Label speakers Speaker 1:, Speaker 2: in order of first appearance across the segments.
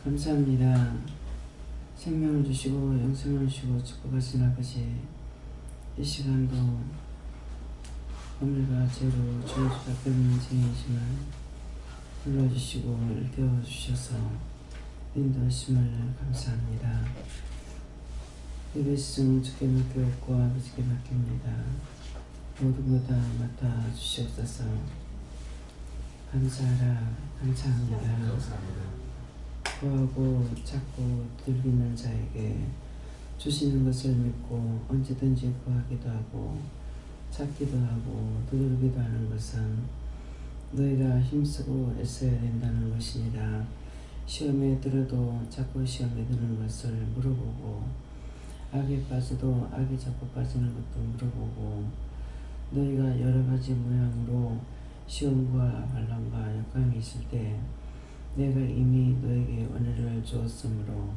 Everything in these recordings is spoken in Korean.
Speaker 1: 감사합니다. 생명을 주시고 영생을 주시고 축복하신 아버지, 이 시간도 오늘과 죄로 주의 주답되는 죄이지만 불러주시고 일깨워 주셔서 인도하심을 감사합니다. 예배시중 주께 맡겨옵고 아버지께 맡깁니다. 모든 것 다 맡아 주시옵소서. 감사하라. 감사합니다. 구하고 찾고 두들기는 자에게 주시는 것을 믿고 언제든지 구하기도 하고 찾기도 하고 두들기도 하는 것은 너희가 힘쓰고 애써야 된다는 것이니라. 시험에 들어도 자꾸 시험에 드는 것을 물어보고 악에 빠져도 악에 자꾸 빠지는 것도 물어보고 너희가 여러 가지 모양으로 시험과 환난과 역광이 있을 때 내가 이미 너에게 은혜를 주었으므로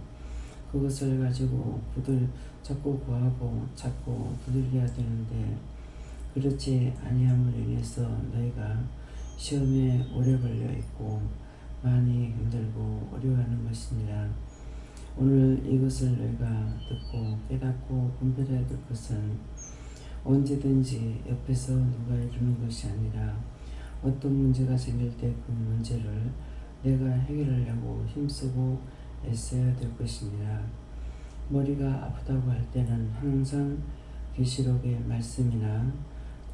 Speaker 1: 그것을 가지고 자꾸 구하고 찾고 두들겨야 되는데 그렇지 아니함으로 인해서 너희가 시험에 오래 걸려 있고 많이 힘들고 어려워하는 것이니라. 오늘 이것을 너희가 듣고 깨닫고 분별해야 될 것은 언제든지 옆에서 누가 이루는 것이 아니라 어떤 문제가 생길 때 그 문제를 내가 해결하려고 힘쓰고 애써야 될 것이니라. 머리가 아프다고 할 때는 항상 계시록의 말씀이나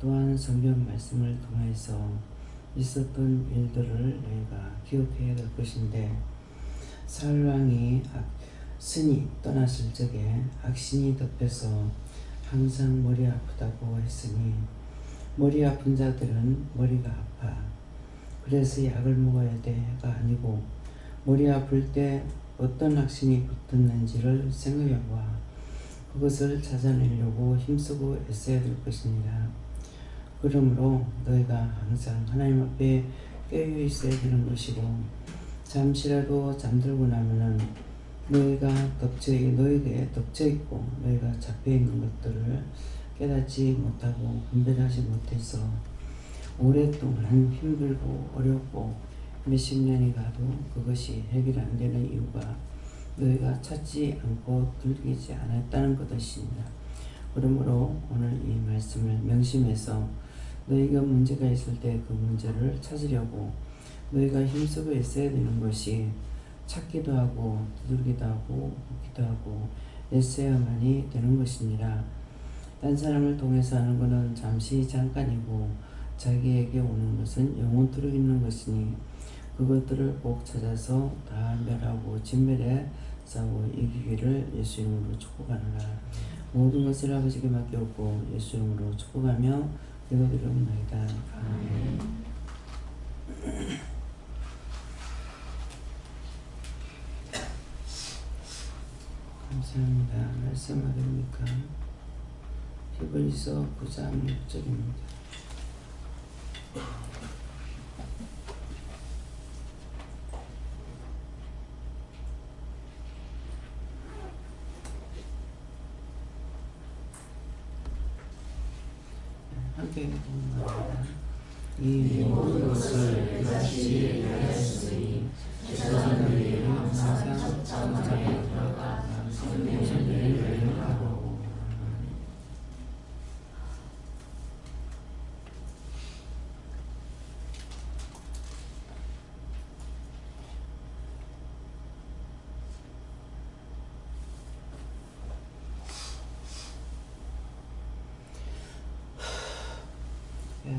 Speaker 1: 또한 성경 말씀을 통해서 있었던 일들을 너희가 기억해야 될 것인데 사울왕이 신이 떠났을 적에 악신이 덮여서 항상 머리 아프다고 했으니 머리 아픈 자들은 머리가 아파. 그래서 약을 먹어야 돼가 아니고 머리 아플 때 어떤 악신이 붙었는지를 생각해봐 그것을 찾아내려고 힘쓰고 애써야 될 것이니라. 그러므로 너희가 항상 하나님 앞에 깨어 있어야 되는 것이고 잠시라도 잠들고 나면은 너희에게 덮쳐 있고 너희가 잡혀 있는 것들을 깨닫지 못하고 분별하지 못해서 오랫동안 힘들고 어렵고 몇십 년이 가도 그것이 해결 안 되는 이유가 너희가 찾지 않고 들키지 않았다는 것이니라. 그러므로 오늘 이 말씀을 명심해서 너희가 문제가 있을 때 그 문제를 찾으려고 너희가 힘쓰고 애써야 되는 것이 찾기도 하고 두들기도 하고 묻기도 하고 애써야만이 되는 것이니라. 딴 사람을 통해서 하는 것은 잠깐이고 자기에게 오는 것은 영원토록 있는 것이니 그것들을 꼭 찾아서 다 멸하고 진멸해 싸워 이기기를 예수 이름으로 축복하노라. 모든 것을 아버지께 맡겨오고 예수 이름으로 축복하며 기도드리옵나이다. 아멘. 감사합니다. 말씀 어딥니까? 히브리서 9장 6절입니다. 함께 공부합니다. 이 모든 것을 같이 하였으니 세상의 항상 천장에 들어가 성령을 외면하고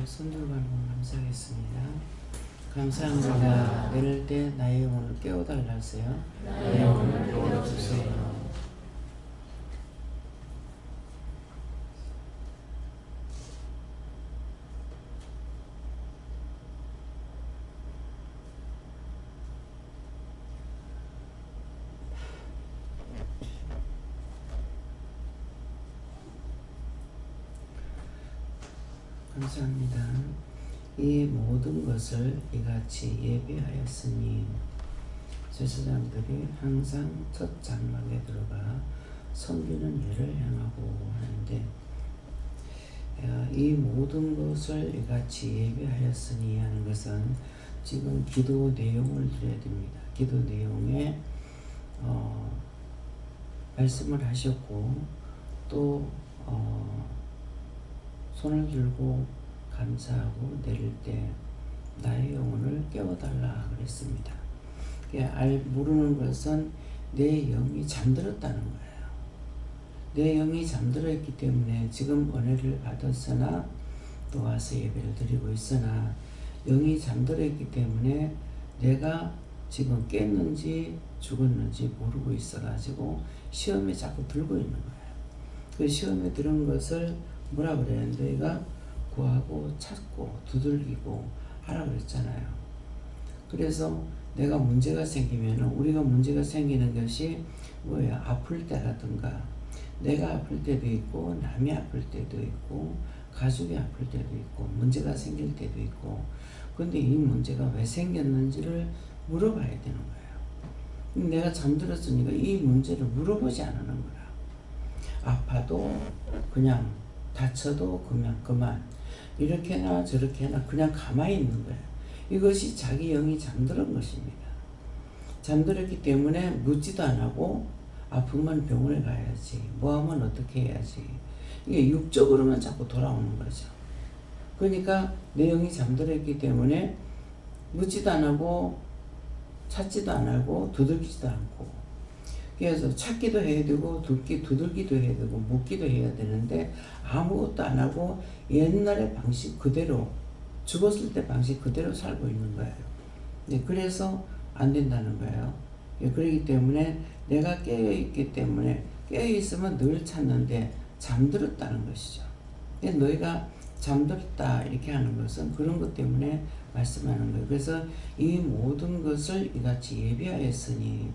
Speaker 1: 손들고 한번 감사하겠습니다. 감사합니다. 내릴 때 나의 영혼을 깨워달라 하세요. 나의 영혼을 깨워주세요. 감사합니다. 이 모든 것을 이같이 예비하였으니 제사장들이 항상 첫 장막에 들어가 섬기는 일을 행하고 하는데 이 모든 것을 이같이 예비하였으니 하는 것은 지금 기도 내용을 드려야 됩니다. 기도 내용에 말씀을 하셨고 또 손을 들고 감사하고 내릴 때 나의 영혼을 깨워달라 그랬습니다. 모르는 것은 내 영이 잠들었다는 거예요. 내 영이 잠들어 있기 때문에 지금 은혜를 받았으나 또 와서 예배를 드리고 있으나 영이 잠들어 있기 때문에 내가 지금 깼는지 죽었는지 모르고 있어가지고 시험에 자꾸 들고 있는 거예요. 그 시험에 들은 것을 뭐라 그래요? 너희가 구하고 찾고 두들기고 하라 그랬잖아요. 그래서 내가 문제가 생기면 우리가 문제가 생기는 것이 뭐예요? 아플 때라든가 내가 아플 때도 있고 남이 아플 때도 있고 가족이 아플 때도 있고 문제가 생길 때도 있고 근데 이 문제가 왜 생겼는지를 물어봐야 되는 거예요. 내가 잠들었으니까 이 문제를 물어보지 않는 거야. 아파도 그냥 다쳐도 그만 이렇게나 저렇게나 그냥 가만히 있는 거예요. 이것이 자기 영이 잠들은 것입니다. 잠들었기 때문에 묻지도 안 하고 아프면 병원에 가야지 뭐 하면 어떻게 해야지 이게 육적으로만 자꾸 돌아오는 거죠. 그러니까 내 영이 잠들었기 때문에 묻지도 안 하고 찾지도 안 하고 두들기지도 않고 그래서 찾기도 해야 되고 두들기도 해야 되고 묻기도 해야 되는데 아무것도 안 하고 옛날의 방식 그대로 죽었을 때 방식 그대로 살고 있는 거예요. 네, 그래서 안 된다는 거예요. 그렇기 때문에 내가 깨어있기 때문에 깨어있으면 늘 찾는데 잠들었다는 것이죠. 너희가 잠들었다 이렇게 하는 것은 그런 것 때문에 말씀하는 거예요. 그래서 이 모든 것을 이같이 예비하였으니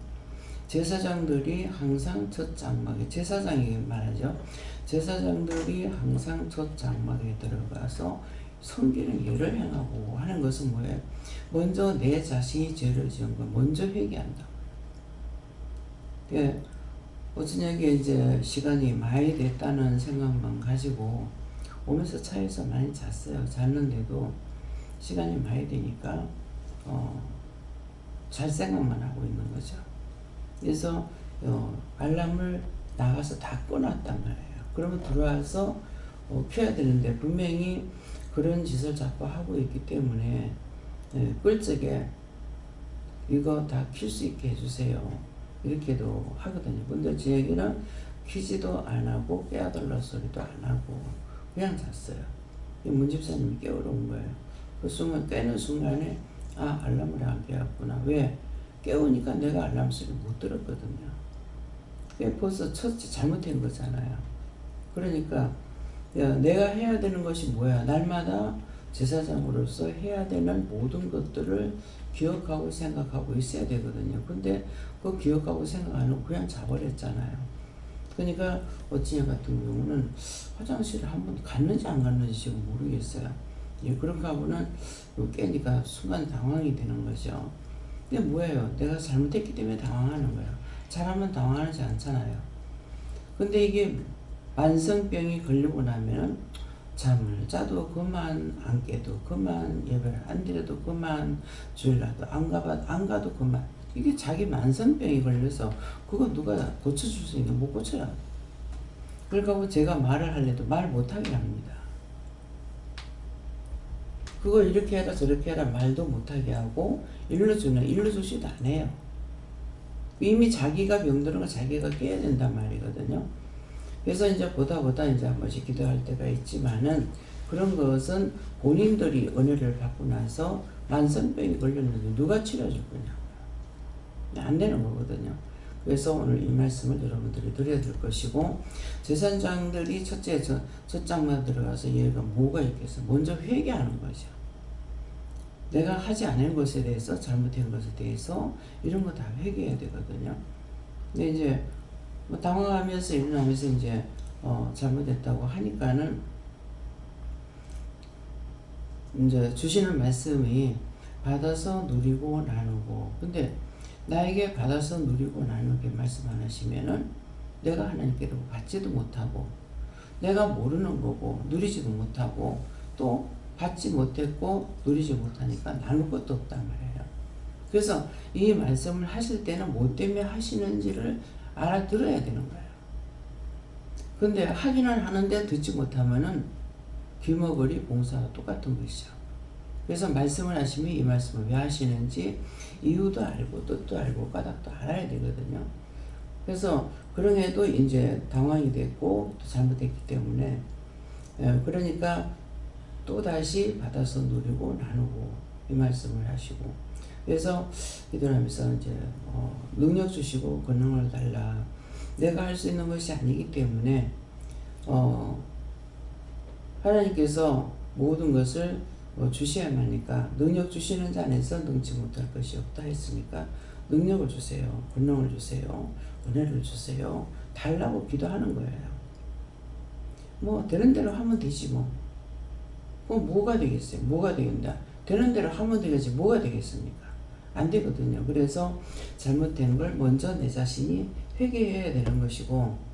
Speaker 1: 제사장들이 항상 첫 장막에 제사장이 말하죠. 제사장들이 항상 첫 장막에 들어가서 섬기는 일을 행하고 하는 것은 뭐예요? 먼저 내 자신이 죄를 지은 걸 먼저 회개한다. 어쩌냐게 이제 시간이 많이 됐다는 생각만 가지고 오면서 차에서 많이 잤어요. 잤는데도 시간이 많이 되니까 잘 생각만 하고 있는 거죠. 그래서 알람을 나가서 다 꺼놨단 말이에요. 그러면 들어와서 켜야 되는데 분명히 그런 짓을 자꾸 하고 있기 때문에 끌 적에 이거 다 킬 수 있게 해주세요. 이렇게도 하거든요. 근데 제 얘기는 키지도 안 하고 깨워달라 소리도 안 하고 그냥 잤어요. 문집사님이 깨우러 온 거예요. 그 순간 깨는 순간에 알람을 안 깨웠구나. 왜? 깨우니까 내가 알람 소리 못 들었거든요. 그게 벌써 첫째 잘못된 거잖아요. 그러니까 내가 해야 되는 것이 뭐야? 날마다 제사장으로서 해야 되는 모든 것들을 기억하고 생각하고 있어야 되거든요. 근데 그 기억하고 생각 안 하고 그냥 자버렸잖아요. 그러니까 어찌냐 같은 경우는 화장실을 한번 갔는지 안 갔는지 지금 모르겠어요. 그런가 하고는 깨니까 순간 당황이 되는 거죠. 근데 뭐예요? 내가 잘못했기 때문에 당황하는 거예요. 잘하면 당황하지 않잖아요. 근데 이게 만성병이 걸리고 나면 잠을 자도 그만, 안 깨도 그만, 예배를 안 드려도 그만, 주일날도 안 가도 그만. 이게 자기 만성병이 걸려서 그거 누가 고쳐줄 수 있는 못 고쳐요. 그러니까 제가 말을 하려도 말 못하게 합니다. 그걸 이렇게 해라 저렇게 해라 말도 못하게 하고 일러주지도 안 해요. 이미 자기가 병드는 거 자기가 깨야 된단 말이거든요. 그래서 이제 보다 이제 한 번씩 기도할 때가 있지만은 그런 것은 본인들이 은혜를 받고 나서 만성병이 걸렸는데 누가 치료해줄 거냐고요. 안 되는 거거든요. 그래서 오늘 이 말씀을 여러분들이 드려야 될 것이고 제사장들이 첫 장막에 들어가서 얘가 뭐가 있겠어? 먼저 회개하는 거죠. 내가 하지 않은 것에 대해서 잘못한 것에 대해서 이런 거 다 회개해야 되거든요. 근데 이제 당황하면서 일어나면서 이제 잘못했다고 하니까는 이제 주시는 말씀이 받아서 누리고 나누고 근데 나에게 받아서 누리고 나누게 말씀 안 하시면은 내가 하나님께로 받지도 못하고 내가 모르는 거고 누리지도 못하고 또 받지 못했고 누리지 못하니까 나눌 것도 없단 말이에요. 그래서 이 말씀을 하실 때는 뭐 때문에 하시는지를 알아들어야 되는 거예요. 근데 하기는 하는데 듣지 못하면은 귀머거리 봉사와 똑같은 것이죠. 그래서 말씀을 하시면 이 말씀을 왜 하시는지 이유도 알고 뜻도 알고 까닭도 알아야 되거든요. 그래서 그럼에도 이제 당황이 됐고 또 잘못됐기 때문에 그러니까 또 다시 받아서 누리고 나누고 이 말씀을 하시고 그래서 기도하면서 이제 능력 주시고 권능을 달라. 내가 할 수 있는 것이 아니기 때문에 하나님께서 모든 것을 주셔야만 하니까 능력 주시는 자 안에서 능치 못할 것이 없다 했으니까 능력을 주세요. 권능을 주세요. 은혜를 주세요. 달라고 기도하는 거예요. 뭐 되는 대로 하면 되지 뭐. 그럼 뭐가 되겠어요? 뭐가 되겠나? 되는 대로 하면 되겠지 뭐가 되겠습니까? 안 되거든요. 그래서 잘못된 걸 먼저 내 자신이 회개해야 되는 것이고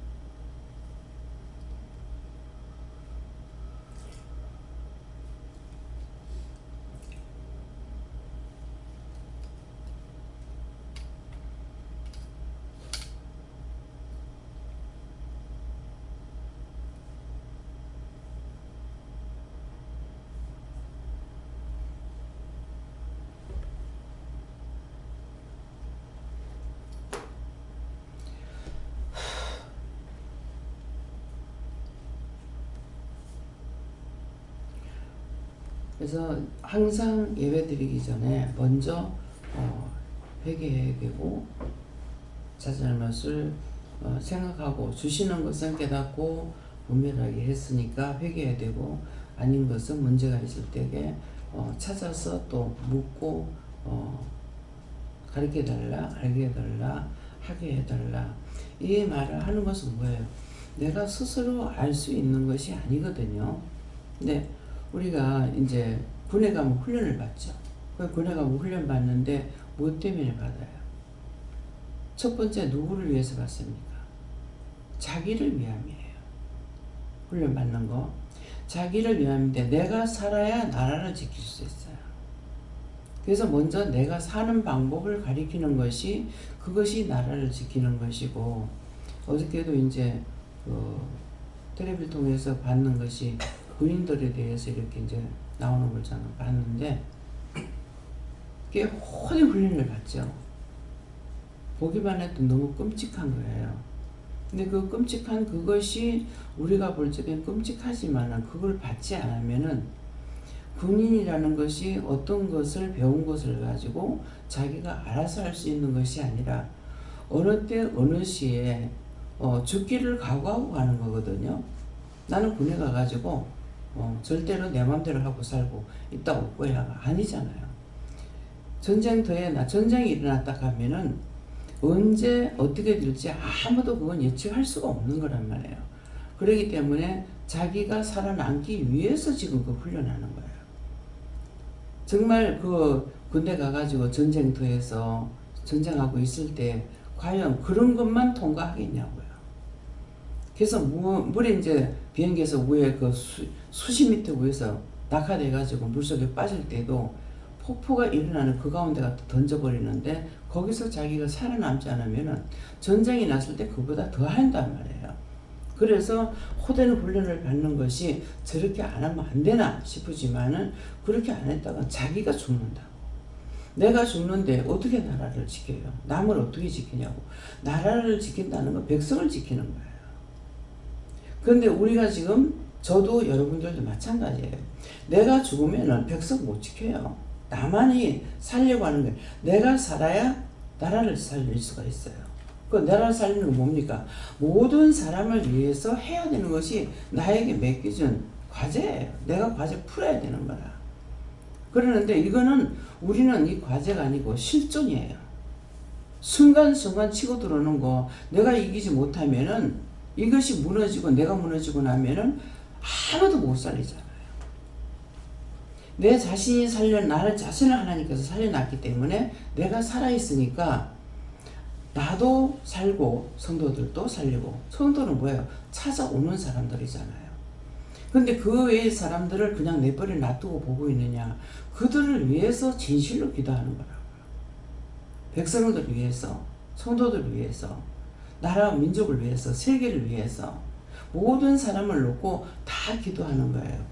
Speaker 1: 그래서 항상 예배 드리기 전에 먼저 회개해야 되고 자잘못을 생각하고 주시는 것은 깨닫고 분별하게 했으니까 회개해야 되고 아닌 것은 문제가 있을 때에 찾아서 또 묻고 가르쳐달라, 알게 해달라, 하게 해달라. 이 말을 하는 것은 뭐예요? 내가 스스로 알 수 있는 것이 아니거든요. 근데 우리가 이제 군에 가면 훈련을 받죠. 군에 가면 훈련 받는데 뭐 때문에 받아요? 첫 번째 누구를 위해서 받습니까? 자기를 위함이에요. 훈련 받는 거. 자기를 위함인데 내가 살아야 나라를 지킬 수 있어요. 그래서 먼저 내가 사는 방법을 가리키는 것이 그것이 나라를 지키는 것이고 어저께도 이제 텔레비를 통해서 받는 것이 군인들에 대해서 이렇게 이제 나오는 걸 저는 봤는데 꽤 혼이 훈련을 받죠. 보기만 해도 너무 끔찍한 거예요. 근데 그 끔찍한 그것이 우리가 볼 적엔 끔찍하지만 그걸 받지 않으면은 군인이라는 것이 어떤 것을 배운 것을 가지고 자기가 알아서 할 수 있는 것이 아니라 어느 때 어느 시에 죽기를 각오하고 가는 거거든요. 나는 군에 가가지고 절대로 내 맘대로 하고 살고 이따 올 거야 아니잖아요. 전쟁터에 전쟁이 일어났다 하면은 언제 어떻게 될지 아무도 그건 예측할 수가 없는 거란 말이에요. 그렇기 때문에 자기가 살아남기 위해서 지금 그 훈련하는 거예요. 정말 그 군대 가가지고 전쟁터에서 전쟁하고 있을 때 과연 그런 것만 통과하겠냐고요. 그래서 물에 이제 비행기에서 위에 그 수십 미터 위에서 낙하돼가지고 물속에 빠질 때도 폭포가 일어나는 그 가운데 갖다 던져버리는데 거기서 자기가 살아남지 않으면은 전쟁이 났을 때 그보다 더 한단 말이에요. 그래서 호되는 훈련을 받는 것이 저렇게 안 하면 안 되나 싶으지만은 그렇게 안 했다가 자기가 죽는다. 내가 죽는데 어떻게 나라를 지켜요? 남을 어떻게 지키냐고. 나라를 지킨다는 건 백성을 지키는 거예요. 그런데 우리가 지금 저도 여러분들도 마찬가지예요. 내가 죽으면은 백성 못 지켜요. 나만이 살려고 하는 거예요. 내가 살아야 나라를 살릴 수가 있어요. 그 나라를 살리는 건 뭡니까? 모든 사람을 위해서 해야 되는 것이 나에게 맡겨진 과제예요. 내가 과제 풀어야 되는 거라. 그러는데 이거는 우리는 이 과제가 아니고 실존이에요. 순간순간 치고 들어오는 거 내가 이기지 못하면은 이것이 무너지고 내가 무너지고 나면은 아무도 못 살리잖아요. 내 자신이 나를 자신을 하나님께서 살려놨기 때문에 내가 살아있으니까 나도 살고 성도들도 살리고 성도는 뭐예요? 찾아오는 사람들이잖아요. 근데 그 외의 사람들을 그냥 내버려 놔두고 보고 있느냐? 그들을 위해서 진실로 기도하는 거라고요. 백성들을 위해서, 성도들을 위해서, 나라와 민족을 위해서, 세계를 위해서 모든 사람을 놓고 다 기도하는 거예요.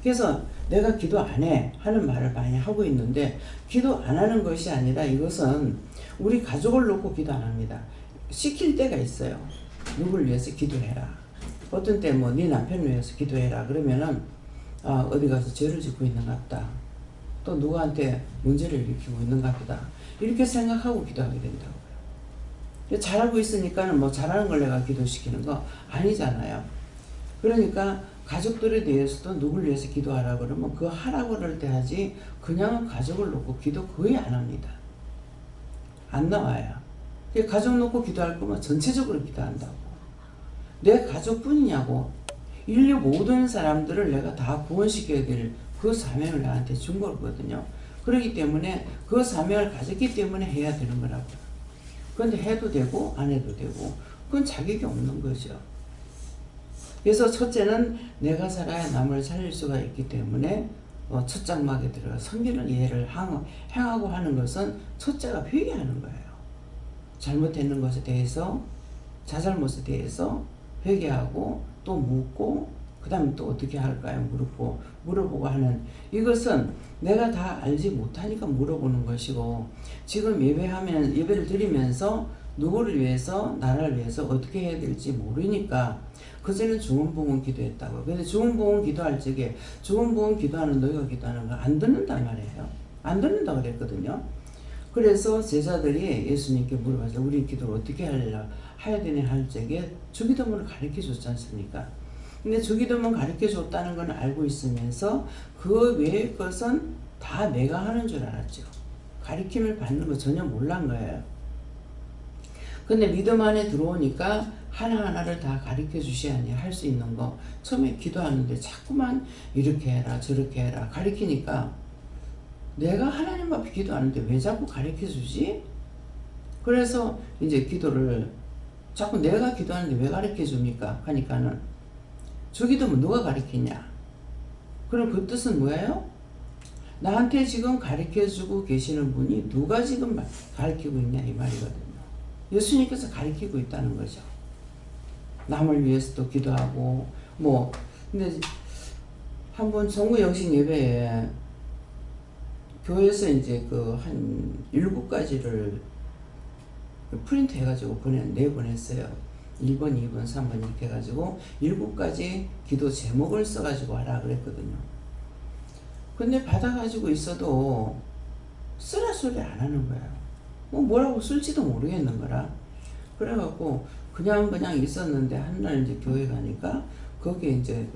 Speaker 1: 그래서 내가 기도 안 해 하는 말을 많이 하고 있는데, 기도 안 하는 것이 아니라 이것은 우리 가족을 놓고 기도 안 합니다. 시킬 때가 있어요. 누구를 위해서 기도해라. 어떤 때 뭐 네 남편을 위해서 기도해라 그러면은 어디 가서 죄를 짓고 있는가 보다. 또 누구한테 문제를 일으키고 있는가 보다. 이렇게 생각하고 기도하게 된다고요. 잘하고 있으니까는 뭐 잘하는 걸 내가 기도시키는 거 아니잖아요. 그러니까 가족들에 대해서도 누굴 위해서 기도하라 그러면 그 하라고 그럴 때 하지, 그냥 가족을 놓고 기도 거의 안 합니다. 안 나와요. 가족 놓고 기도할 거면 전체적으로 기도한다고. 내 가족뿐이냐고. 인류 모든 사람들을 내가 다 구원시켜야 될 그 사명을 나한테 준 거거든요. 그렇기 때문에 그 사명을 가졌기 때문에 해야 되는 거라고요. 그런데 해도 되고 안 해도 되고 그건 자격이 없는 거죠. 그래서 첫째는 내가 살아야 남을 살릴 수가 있기 때문에 첫 장막에 들어가 섬기는 예를 행하고 하는 것은 첫째가 회개하는 거예요. 잘못했는 것에 대해서, 자잘못에 대해서 회개하고 또 묻고, 그 다음에 또 어떻게 할까요? 물어보고 하는, 이것은 내가 다 알지 못하니까 물어보는 것이고, 지금 예배를 드리면서 누구를 위해서, 나라를 위해서 어떻게 해야 될지 모르니까 그전에 중언부언 기도했다고. 근데 중언부언 기도할 적에 중언부언 기도하는 너희가 기도하는 거 안 듣는단 말이에요. 안 듣는다 그랬거든요. 그래서 제자들이 예수님께 물어봤어요. 우리 기도를 어떻게 해야 되냐 할 적에 주기도문을 가르쳐 줬지 않습니까? 근데 주기도문 가르쳐 줬다는 건 알고 있으면서 그 외의 것은 다 내가 하는 줄 알았죠. 가르침을 받는 거 전혀 몰란 거예요. 근데 믿음 안에 들어오니까 하나하나를 다 가르쳐 주시야니 할 수 있는 거. 처음에 기도하는데 자꾸만 이렇게 해라 저렇게 해라 가르치니까 내가 하나님 앞에 기도하는데 왜 자꾸 가르쳐 주지? 그래서 이제 기도를 자꾸 내가 기도하는데 왜 가르쳐 줍니까? 하니까는 주기도문 누가 가르치냐? 그럼 그 뜻은 뭐예요? 나한테 지금 가르쳐 주고 계시는 분이 누가 지금 가르치고 있냐 이 말이거든요. 예수님께서 가르치고 있다는 거죠. 남을 위해서도 기도하고 근데 한번 정구영신 예배에 교회에서 이제 한 7가지를 프린트 해가지고 내보냈어요. 1번, 2번, 3번 이렇게 해가지고 7가지 기도 제목을 써가지고 하라 그랬거든요. 근데 받아가지고 있어도 쓰라 소리 안 하는 거예요. 뭐라고 쓸지도 모르겠는 거라. 그래갖고 그냥 있었는데 한날 이제 교회 가니까 거기에 이제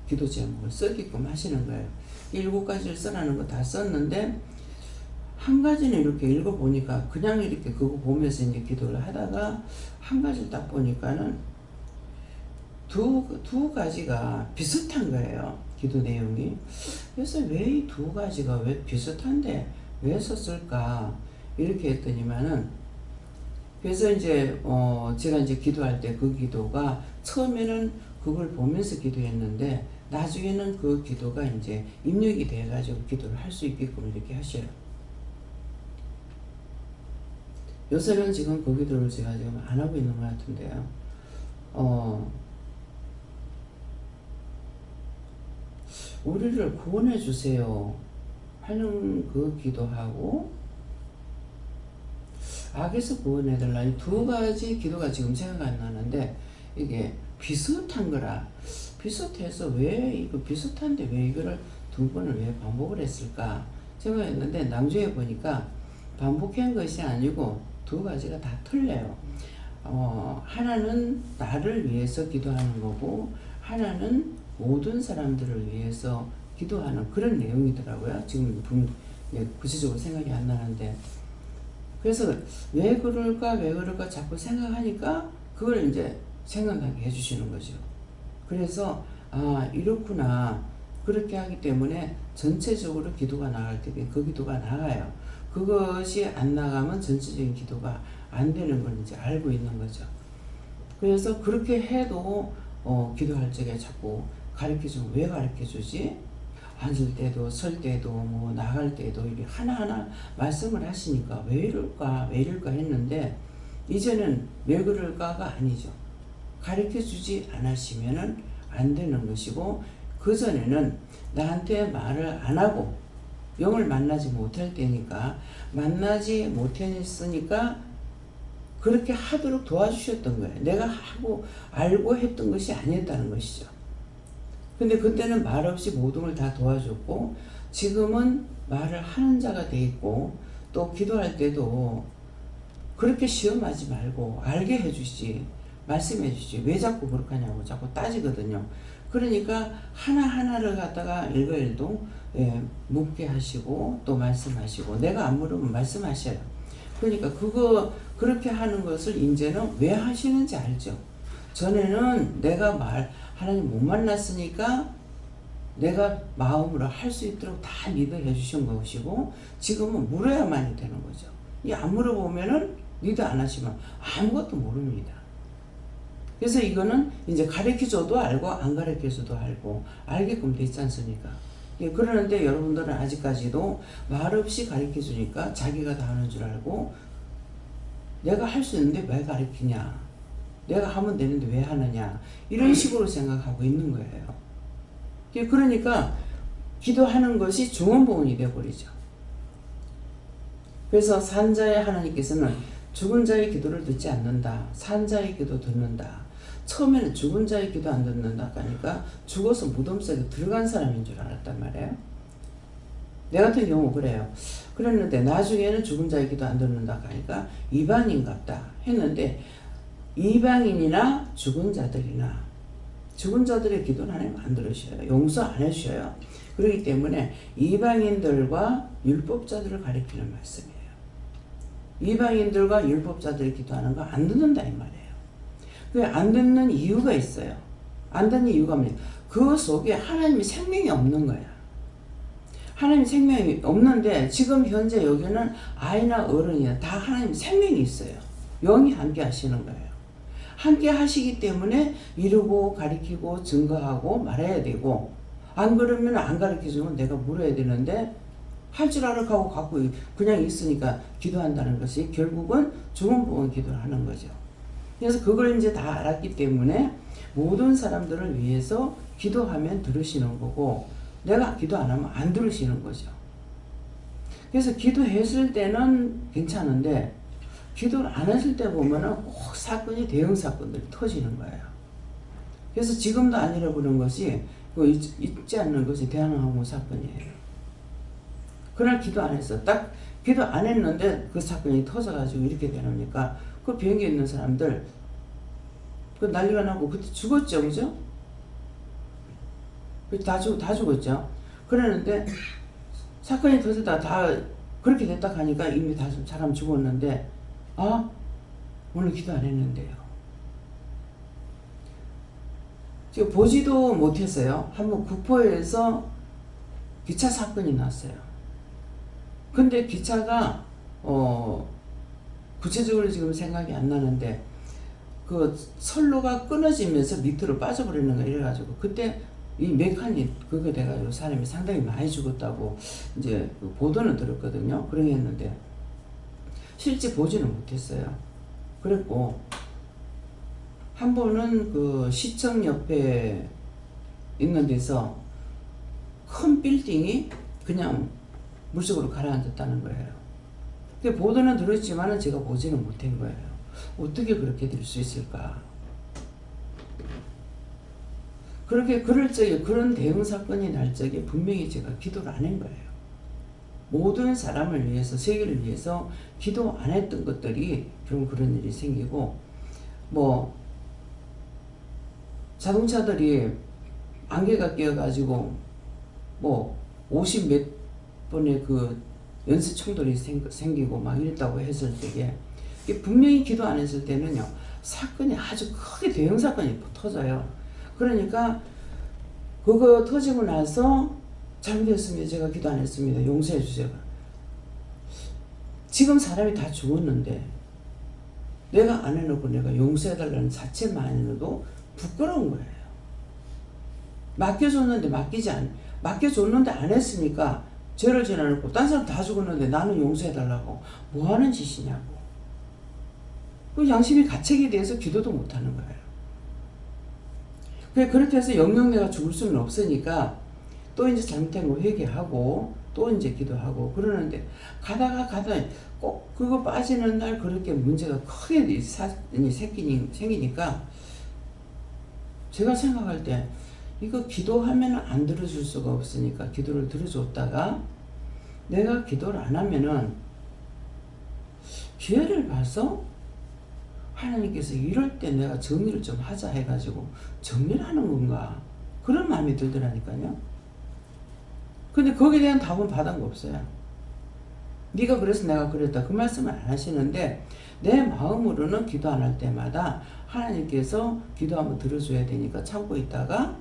Speaker 1: 기도 제목을 쓰게끔 하시는 거예요. 7가지를 써라는 거 다 썼는데 한 가지는 이렇게 읽어보니까 그냥 이렇게 그거 보면서 이제 기도를 하다가 한 가지를 딱 보니까는 두 가지가 비슷한 거예요. 기도 내용이. 그래서 왜 이 2가지가 왜 비슷한데 왜 썼을까 이렇게 했더니만은, 그래서 이제 제가 이제 기도할 때 그 기도가 처음에는 그걸 보면서 기도했는데 나중에는 그 기도가 이제 입력이 돼가지고 기도를 할 수 있게끔 이렇게 하셔요. 요새는 지금 그 기도를 제가 지금 안 하고 있는 것 같은데요. 우리를 구원해 주세요 하는 그 기도하고 악에서 구원해달라, 이 2가지 기도가 지금 생각 안 나는데 이게 비슷한 거라. 비슷해서 비슷한데 왜 이거를 2번을 왜 반복을 했을까 생각했는데 나중에 보니까 반복한 것이 아니고 2가지가 다 틀려요. 하나는 나를 위해서 기도하는 거고 하나는 모든 사람들을 위해서 기도하는 그런 내용이더라고요. 지금 구체적으로 생각이 안 나는데, 그래서 왜 그럴까 자꾸 생각하니까 그걸 이제 생각나게 해주시는 거죠. 그래서 이렇구나. 그렇게 하기 때문에 전체적으로 기도가 나갈 때 그 기도가 나가요. 그것이 안 나가면 전체적인 기도가 안 되는 걸 이제 알고 있는 거죠. 그래서 그렇게 해도 기도할 적에 자꾸 가르쳐주면 왜 가르쳐주지? 앉을 때도 설 때도 뭐 나갈 때도 이렇게 하나하나 말씀을 하시니까 왜 이럴까 왜 이럴까 했는데 이제는 왜 그럴까가 아니죠. 가르쳐주지 않으시면은 안 되는 것이고 그전에는 나한테 말을 안 하고 영을 만나지 못할 때니까 만나지 못했으니까 그렇게 하도록 도와주셨던 거예요. 내가 하고 알고 했던 것이 아니었다는 것이죠. 근데 그때는 말없이 모든 걸 다 도와줬고 지금은 말을 하는 자가 돼 있고 또 기도할 때도 그렇게 시험하지 말고 알게 해주시지 말씀해 주시지 왜 자꾸 그렇게 하냐고 자꾸 따지거든요. 그러니까 하나하나를 갖다가 일거일동 묻게 하시고 또 말씀하시고 내가 안 물으면 말씀하셔요. 그러니까 그렇게 하는 것을 이제는 왜 하시는지 알죠. 전에는 내가 하나님 못 만났으니까 내가 마음으로 할 수 있도록 다 리드해 주신 것이고 지금은 물어야만이 되는 거죠. 안 물어보면은 리드 안 하시면 아무것도 모릅니다. 그래서 이거는 이제 가르쳐줘도 알고 안 가르쳐줘도 알고 알게끔 돼 있지 않습니까? 그러는데 여러분들은 아직까지도 말없이 가르쳐주니까 자기가 다 하는 줄 알고 내가 할 수 있는데 왜 가르치냐, 내가 하면 되는데 왜 하느냐 이런 식으로 생각하고 있는 거예요. 그러니까 기도하는 것이 중언부언이 되어버리죠. 그래서 산자의 하나님께서는 죽은 자의 기도를 듣지 않는다. 산 자의 기도 듣는다. 처음에는 죽은 자의 기도 안 듣는다 하니까 죽어서 무덤 속에 들어간 사람인 줄 알았단 말이에요. 내 같은 경우 그래요. 그랬는데 나중에는 죽은 자의 기도 안 듣는다 하니까 이방인 같다 했는데 이방인이나 죽은 자들의 기도는 하나님 안 들으셔요. 용서 안 해주셔요. 그렇기 때문에 이방인들과 율법자들을 가리키는 말씀이에요. 이방인들과 율법자들이 기도하는 거 안 듣는다 이 말이에요. 왜 안 듣는 이유가 있어요. 안 듣는 이유가 뭐냐? 그 속에 하나님의 생명이 없는 거야. 하나님 생명이 없는데 지금 현재 여기는 아이나 어른이나 다 하나님 생명이 있어요. 영이 함께 하시는 거예요. 함께 하시기 때문에 이루고 가르치고 증거하고 말해야 되고 안 그러면 안 가르쳐주면 내가 물어야 되는데 할 줄 알아가고 갖고 그냥 있으니까 기도한다는 것이 결국은 중언부언 기도를 하는 거죠. 그래서 그걸 이제 다 알았기 때문에 모든 사람들을 위해서 기도하면 들으시는 거고 내가 기도 안 하면 안 들으시는 거죠. 그래서 기도했을 때는 괜찮은데 기도를 안 했을 때 보면은 꼭 사건이 대형 사건들이 터지는 거예요. 그래서 지금도 안 잃어버린 것이 잊지 않는 것이 대한항공 사건이에요. 그날 기도 안 했어. 딱 기도 안 했는데 그 사건이 터져가지고 이렇게 되니까 그 비행기에 있는 사람들 그 난리가 나고 그때 죽었죠, 그죠? 다 죽었죠. 그랬는데 사건이 터지다 다 그렇게 됐다 하니까 이미 다 사람 죽었는데 오늘 기도 안 했는데요. 지금 보지도 못했어요. 한번 국포에서 기차 사건이 났어요. 근데 기차가 구체적으로 지금 생각이 안 나는데 그 선로가 끊어지면서 밑으로 빠져버리는 거 이래가지고 그때 이 메카닉 그거 돼가지고 사람이 상당히 많이 죽었다고 이제 그 보도는 들었거든요. 그러겠는데 실제 보지는 못했어요. 그랬고 한 번은 그 시청 옆에 있는 데서 큰 빌딩이 그냥 물속으로 가라앉았다는 거예요. 보도는 들었지만 제가 보지는 못한 거예요. 어떻게 그렇게 될 수 있을까? 그럴 적에 그런 대응 사건이 날 적에 분명히 제가 기도를 안 한 거예요. 모든 사람을 위해서 세계를 위해서 기도 안 했던 것들이 그런 일이 생기고 뭐 자동차들이 안개가 끼어가지고 뭐 50 몇 번의 그 연쇄 충돌이 생기고 막 이랬다고 했을 때에 분명히 기도 안 했을 때는요 사건이 아주 크게 대형 사건이 터져요. 그러니까 그거 터지고 나서 잘못했습니다. 제가 기도 안 했습니다. 용서해 주세요. 지금 사람이 다 죽었는데 내가 안 해놓고 내가 용서해달라는 자체만으로도 부끄러운 거예요. 맡겨줬는데 맡겨줬는데 안 했으니까 죄를 지어놓고 딴 사람 다 죽었는데 나는 용서해달라고 뭐 하는 짓이냐고. 그 양심의 가책에 대해서 기도도 못하는 거예요. 그렇게 해서 영영 내가 죽을 수는 없으니까 또 이제 잘못한 거 회개하고 또 이제 기도하고 그러는데 가다가 꼭 그거 빠지는 날 그렇게 문제가 크게 생기니까 제가 생각할 때 이거 기도하면 안 들어줄 수가 없으니까 기도를 들어줬다가 내가 기도를 안 하면은 기회를 봐서 하나님께서 이럴 때 내가 정리를 좀 하자 해가지고 정리를 하는 건가 그런 마음이 들더라니까요. 근데 거기에 대한 답은 받은 거 없어요. 네가 그래서 내가 그랬다 그 말씀을 안 하시는데 내 마음으로는 기도 안 할 때마다 하나님께서 기도 한번 들어줘야 되니까 참고 있다가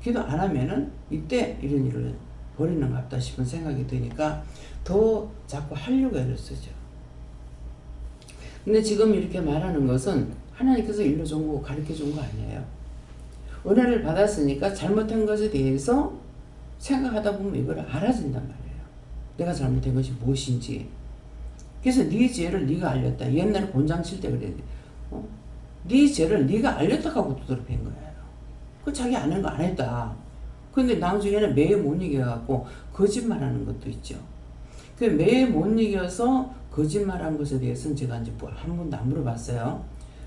Speaker 1: 기도 안 하면은 이때 이런 일을 벌이는 것 같다 싶은 생각이 드니까 더 자꾸 하려고 애를 쓰죠. 근데 지금 이렇게 말하는 것은 하나님께서 일러준 거고 가르쳐준 거 아니에요. 은혜를 받았으니까 잘못한 것에 대해서 생각하다 보면 이걸 알아진단 말이에요. 내가 잘못한 것이 무엇인지. 그래서 네 죄를 네가 알렸다. 옛날에 곤장 칠 때 그래. 네 죄를 네가 알렸다 하고 두드려 팬 거예요. 그 자기 아는 거 안 했다. 근데 나중에는 매에 못 이겨갖고 거짓말하는 것도 있죠. 그 매에 못 이겨서 거짓말한 것에 대해서는 제가 이제 한 번도 안 물어봤어요.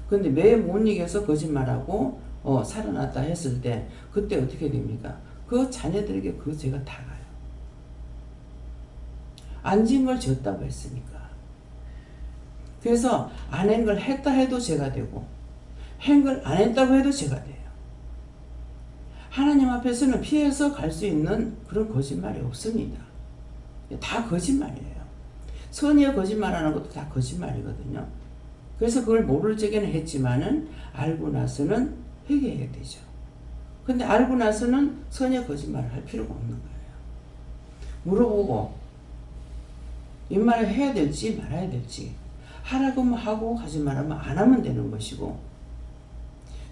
Speaker 1: 근데 매에 못 이겨서 거짓말하고 살아났다 했을 때 그때 어떻게 됩니까? 그 자녀들에게 그 죄가 다 가요. 안 지은 걸 졌다고 했으니까. 그래서 안 한 걸 했다 해도 죄가 되고 한 걸 안 했다고 해도 죄가 돼요. 하나님 앞에서는 피해서 갈 수 있는 그런 거짓말이 없습니다. 다 거짓말이에요. 선의의 거짓말하는 것도 다 거짓말이거든요. 그래서 그걸 모를 적에는 했지만은 알고 나서는 회개해야 되죠. 근데 알고 나서는 선의의 거짓말을 할 필요가 없는 거예요. 물어보고 입말을 해야 될지 말아야 될지 하라고 하면 하고 하지 말하면 안 하면 되는 것이고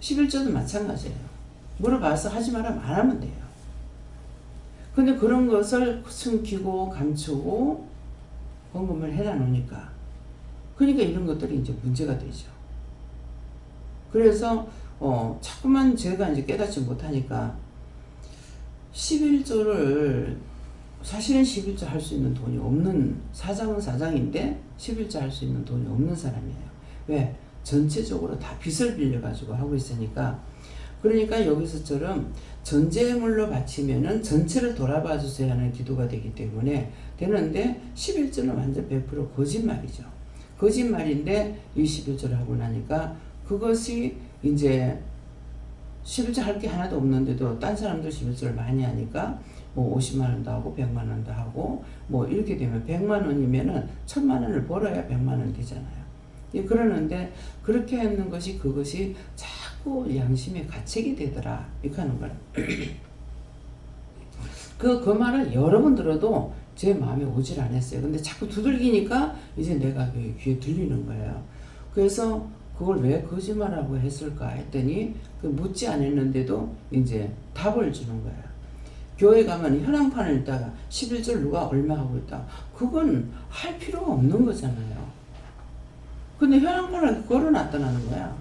Speaker 1: 11조도 마찬가지예요. 물어봐서 하지 말하면 안 하면 돼요. 근데 그런 것을 숨기고 감추고 헌금을 해놔 놓으니까 그러니까 이런 것들이 이제 문제가 되죠. 그래서 자꾸만 제가 이제 깨닫지 못하니까 11조를 사실은 11조 할 수 있는 돈이 없는 사장은 사장인데 11조 할 수 있는 돈이 없는 사람이에요. 왜? 전체적으로 다 빚을 빌려가지고 하고 있으니까 그러니까 여기서처럼 전제물로 바치면은 전체를 돌아봐 주세요 하는 기도가 되기 때문에 되는데 11조는 완전 100% 거짓말이죠. 거짓말인데 이 11조를 하고 나니까 그것이 이제 11조 할 게 하나도 없는데도 딴 사람들 11조를 많이 하니까 뭐 50만 원도 하고 100만 원도 하고 뭐 이렇게 되면 100만 원이면은 1000만 원을 벌어야 100만 원 되잖아요. 예, 그러는데 그렇게 하는 것이 그것이 자꾸 양심의 가책이 되더라 이렇게 하는 거예요. 그 말을 여러 번 들어도 제 마음에 오질 않았어요. 근데 자꾸 두들기니까 이제 내가 귀에 들리는 거예요. 그래서 그걸 왜 거짓말하고 했을까 했더니 그 묻지 않았는데도 이제 답을 주는 거예요. 교회 가면 현황판을 있다가 11절 누가 얼마 하고 있다. 그건 할 필요가 없는 거잖아요. 근데 현황판을 걸어놨다는 거야.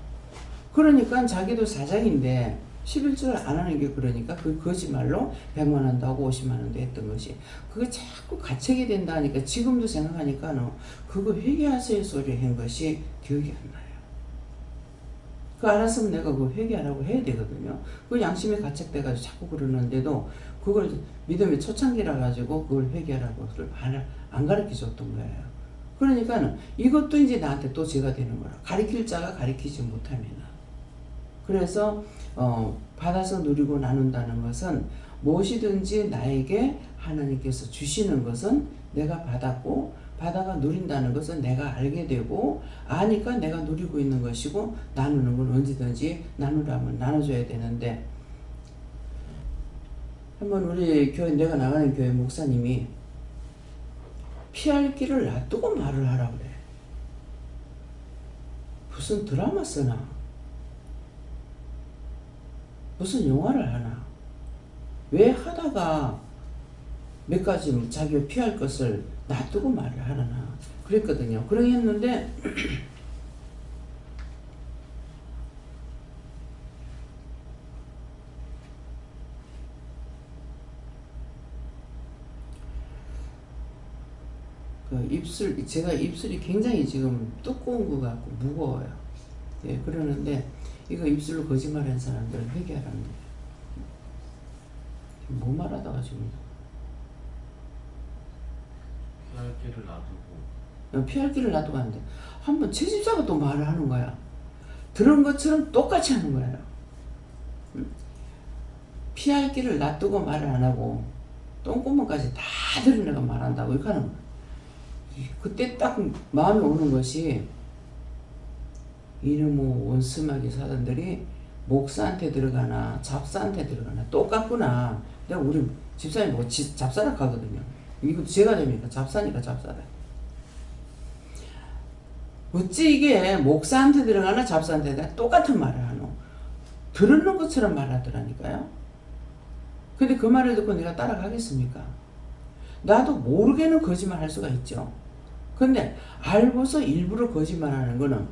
Speaker 1: 그러니까 자기도 사장인데 11조를 안 하는 게 그러니까 그 거짓말로 100만 원도 하고 50만 원도 했던 것이 그게 자꾸 가책이 된다 하니까 지금도 생각하니까 그거 회개하세요 소리 한 것이 기억이 안 나요. 그 알았으면 내가 그거 회개하라고 해야 되거든요. 그 양심에 가책돼가지고 자꾸 그러는데도 그걸 믿음의 초창기라 가지고 그걸 회개하라고 안 가르쳐 줬던 거예요. 그러니까 이것도 이제 나한테 또 죄가 되는 거라. 가르칠 자가 가르치지 못하면. 그래서 받아서 누리고 나눈다는 것은 무엇이든지 나에게 하나님께서 주시는 것은 내가 받았고 받아가 누린다는 것은 내가 알게 되고 아니까 내가 누리고 있는 것이고 나누는 건 언제든지 나누라면 나눠줘야 되는데 한번 우리 교회 내가 나가는 교회 목사님이 피할 길을 놔두고 말을 하라 그래. 무슨 드라마 쓰나? 무슨 영화를 하나? 왜 하다가 몇 가지 자기가 피할 것을 놔두고 말을 하라나 그랬거든요. 그러게 했는데 그 입술, 제가 입술이 굉장히 지금 두꺼운 것 같고 무거워요. 예, 그러는데 이거 입술로 거짓말하는 사람들 회개하랍니다. 뭐 말하다가 지금
Speaker 2: 피할 길을 놔두고
Speaker 1: 피할 길을 놔두고 하는데 한번 제 집사가 또 말을 하는 거야. 들은 것처럼 똑같이 하는 거예요. 피할 길을 놔두고 말을 안 하고 똥구멍까지 다 들은 애가 말한다고 이렇게 하는 거야. 그때 딱 마음이 오는 것이 이놈의 원수마귀 사단들이 목사한테 들어가나 잡사한테 들어가나 똑같구나. 내가 우리 집사님 보고 잡사라 하거든요. 이거 제가 됩니까? 잡사니까 잡사다. 어찌 이게 목사한테 들어가나 잡사한테 들어가나 똑같은 말을 하노. 들었는 것처럼 말하더라니까요. 근데 그 말을 듣고 내가 따라가겠습니까? 나도 모르게는 거짓말 할 수가 있죠. 근데 알고서 일부러 거짓말하는 거는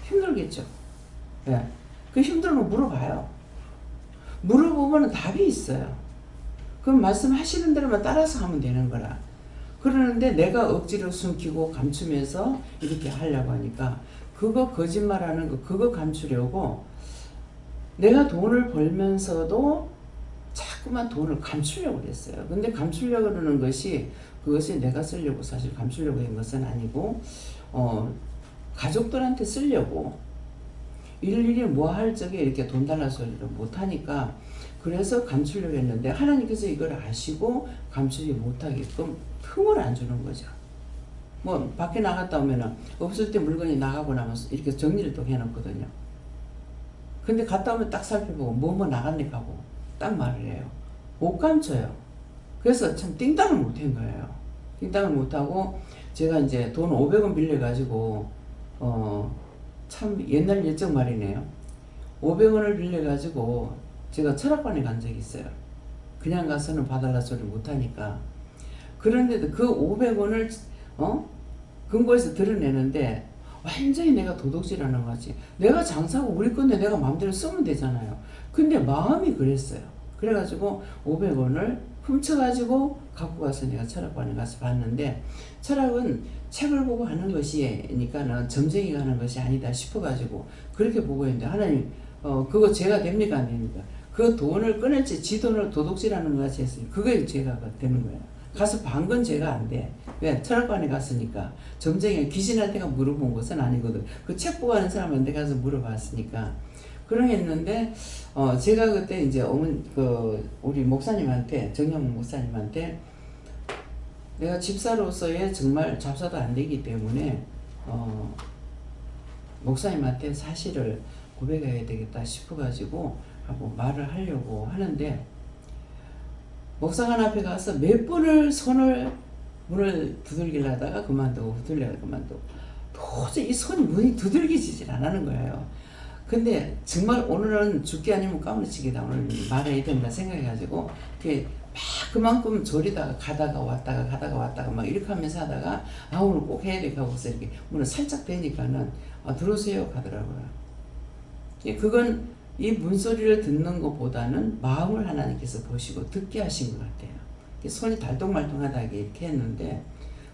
Speaker 1: 힘들겠죠. 예. 그 힘들면 물어봐요. 물어보면 답이 있어요. 그럼 말씀하시는 대로만 따라서 하면 되는 거라. 그러는데 내가 억지로 숨기고 감추면서 이렇게 하려고 하니까 그거 거짓말하는 거 그거 감추려고 내가 돈을 벌면서도 자꾸만 돈을 감추려고 그랬어요. 근데 감추려고 그러는 것이 그것이 내가 쓰려고 사실 감추려고 한 것은 아니고 가족들한테 쓰려고 일일이 뭐 할 적에 이렇게 돈 달라 소리를 못하니까 그래서 감추려고 했는데 하나님께서 이걸 아시고 감추지 못하게끔 틈을 안 주는 거죠. 뭐 밖에 나갔다 오면은 없을 때 물건이 나가고 나면 이렇게 정리를 또 해놓거든요. 근데 갔다 오면 딱 살펴보고 뭐 나갔네 하고 딱 말을 해요. 못 감춰요. 그래서 참 띵땅을 못한 거예요. 띵땅을 못하고 제가 이제 돈 500원 빌려가지고 참 옛날 옛적 말이네요. 500원을 빌려가지고 제가 철학관에 간 적이 있어요. 그냥 가서는 봐달라 소리 못하니까. 그런데도 그 500원을 근거에서 드러내는데 완전히 내가 도둑질하는 거지. 내가 장사하고 우리 건데 내가 마음대로 쓰면 되잖아요. 근데 마음이 그랬어요. 그래가지고 500원을 훔쳐가지고 갖고 가서 내가 철학관에 가서 봤는데 철학은 책을 보고 하는 것이니까는 점쟁이가 하는 것이 아니다 싶어가지고 그렇게 보고 있는데 하나님 그거 죄가 됩니까 안 됩니까? 그 돈을 꺼낼지 지 돈을 도둑질하는 것 같이 했으니 그게 죄가 되는 거예요. 가서 반 건 죄가 안 돼. 왜? 철학관에 갔으니까. 점쟁이가 귀신한테가 물어본 것은 아니거든. 그 책 보고 하는 사람한테 가서 물어봤으니까. 그러했는데 제가 그때 이제 우리 목사님한테 정영 목사님한테 내가 집사로서의 정말 잡사도 안 되기 때문에 목사님한테 사실을 고백해야 되겠다 싶어가지고 하고 말을 하려고 하는데 목사관 앞에 가서 몇 번을 문을 두들기려 하다가 그만두고 도저히 이 손이 문이 두들기지질 안 하는 거예요. 근데 정말 오늘은 죽기 아니면 까무러치기다 오늘 말해야 된다 생각해가지고 막 그만큼 졸이다가 가다가 왔다가 막 이렇게 하면서 하다가 오늘 꼭 해야 돼 하고서 이렇게 문을 살짝 대니까는 들어오세요 하더라고요. 그건 이 문소리를 듣는 것보다는 마음을 하나님께서 보시고 듣게 하신 것 같아요. 손이 달동말동하다게 이렇게 했는데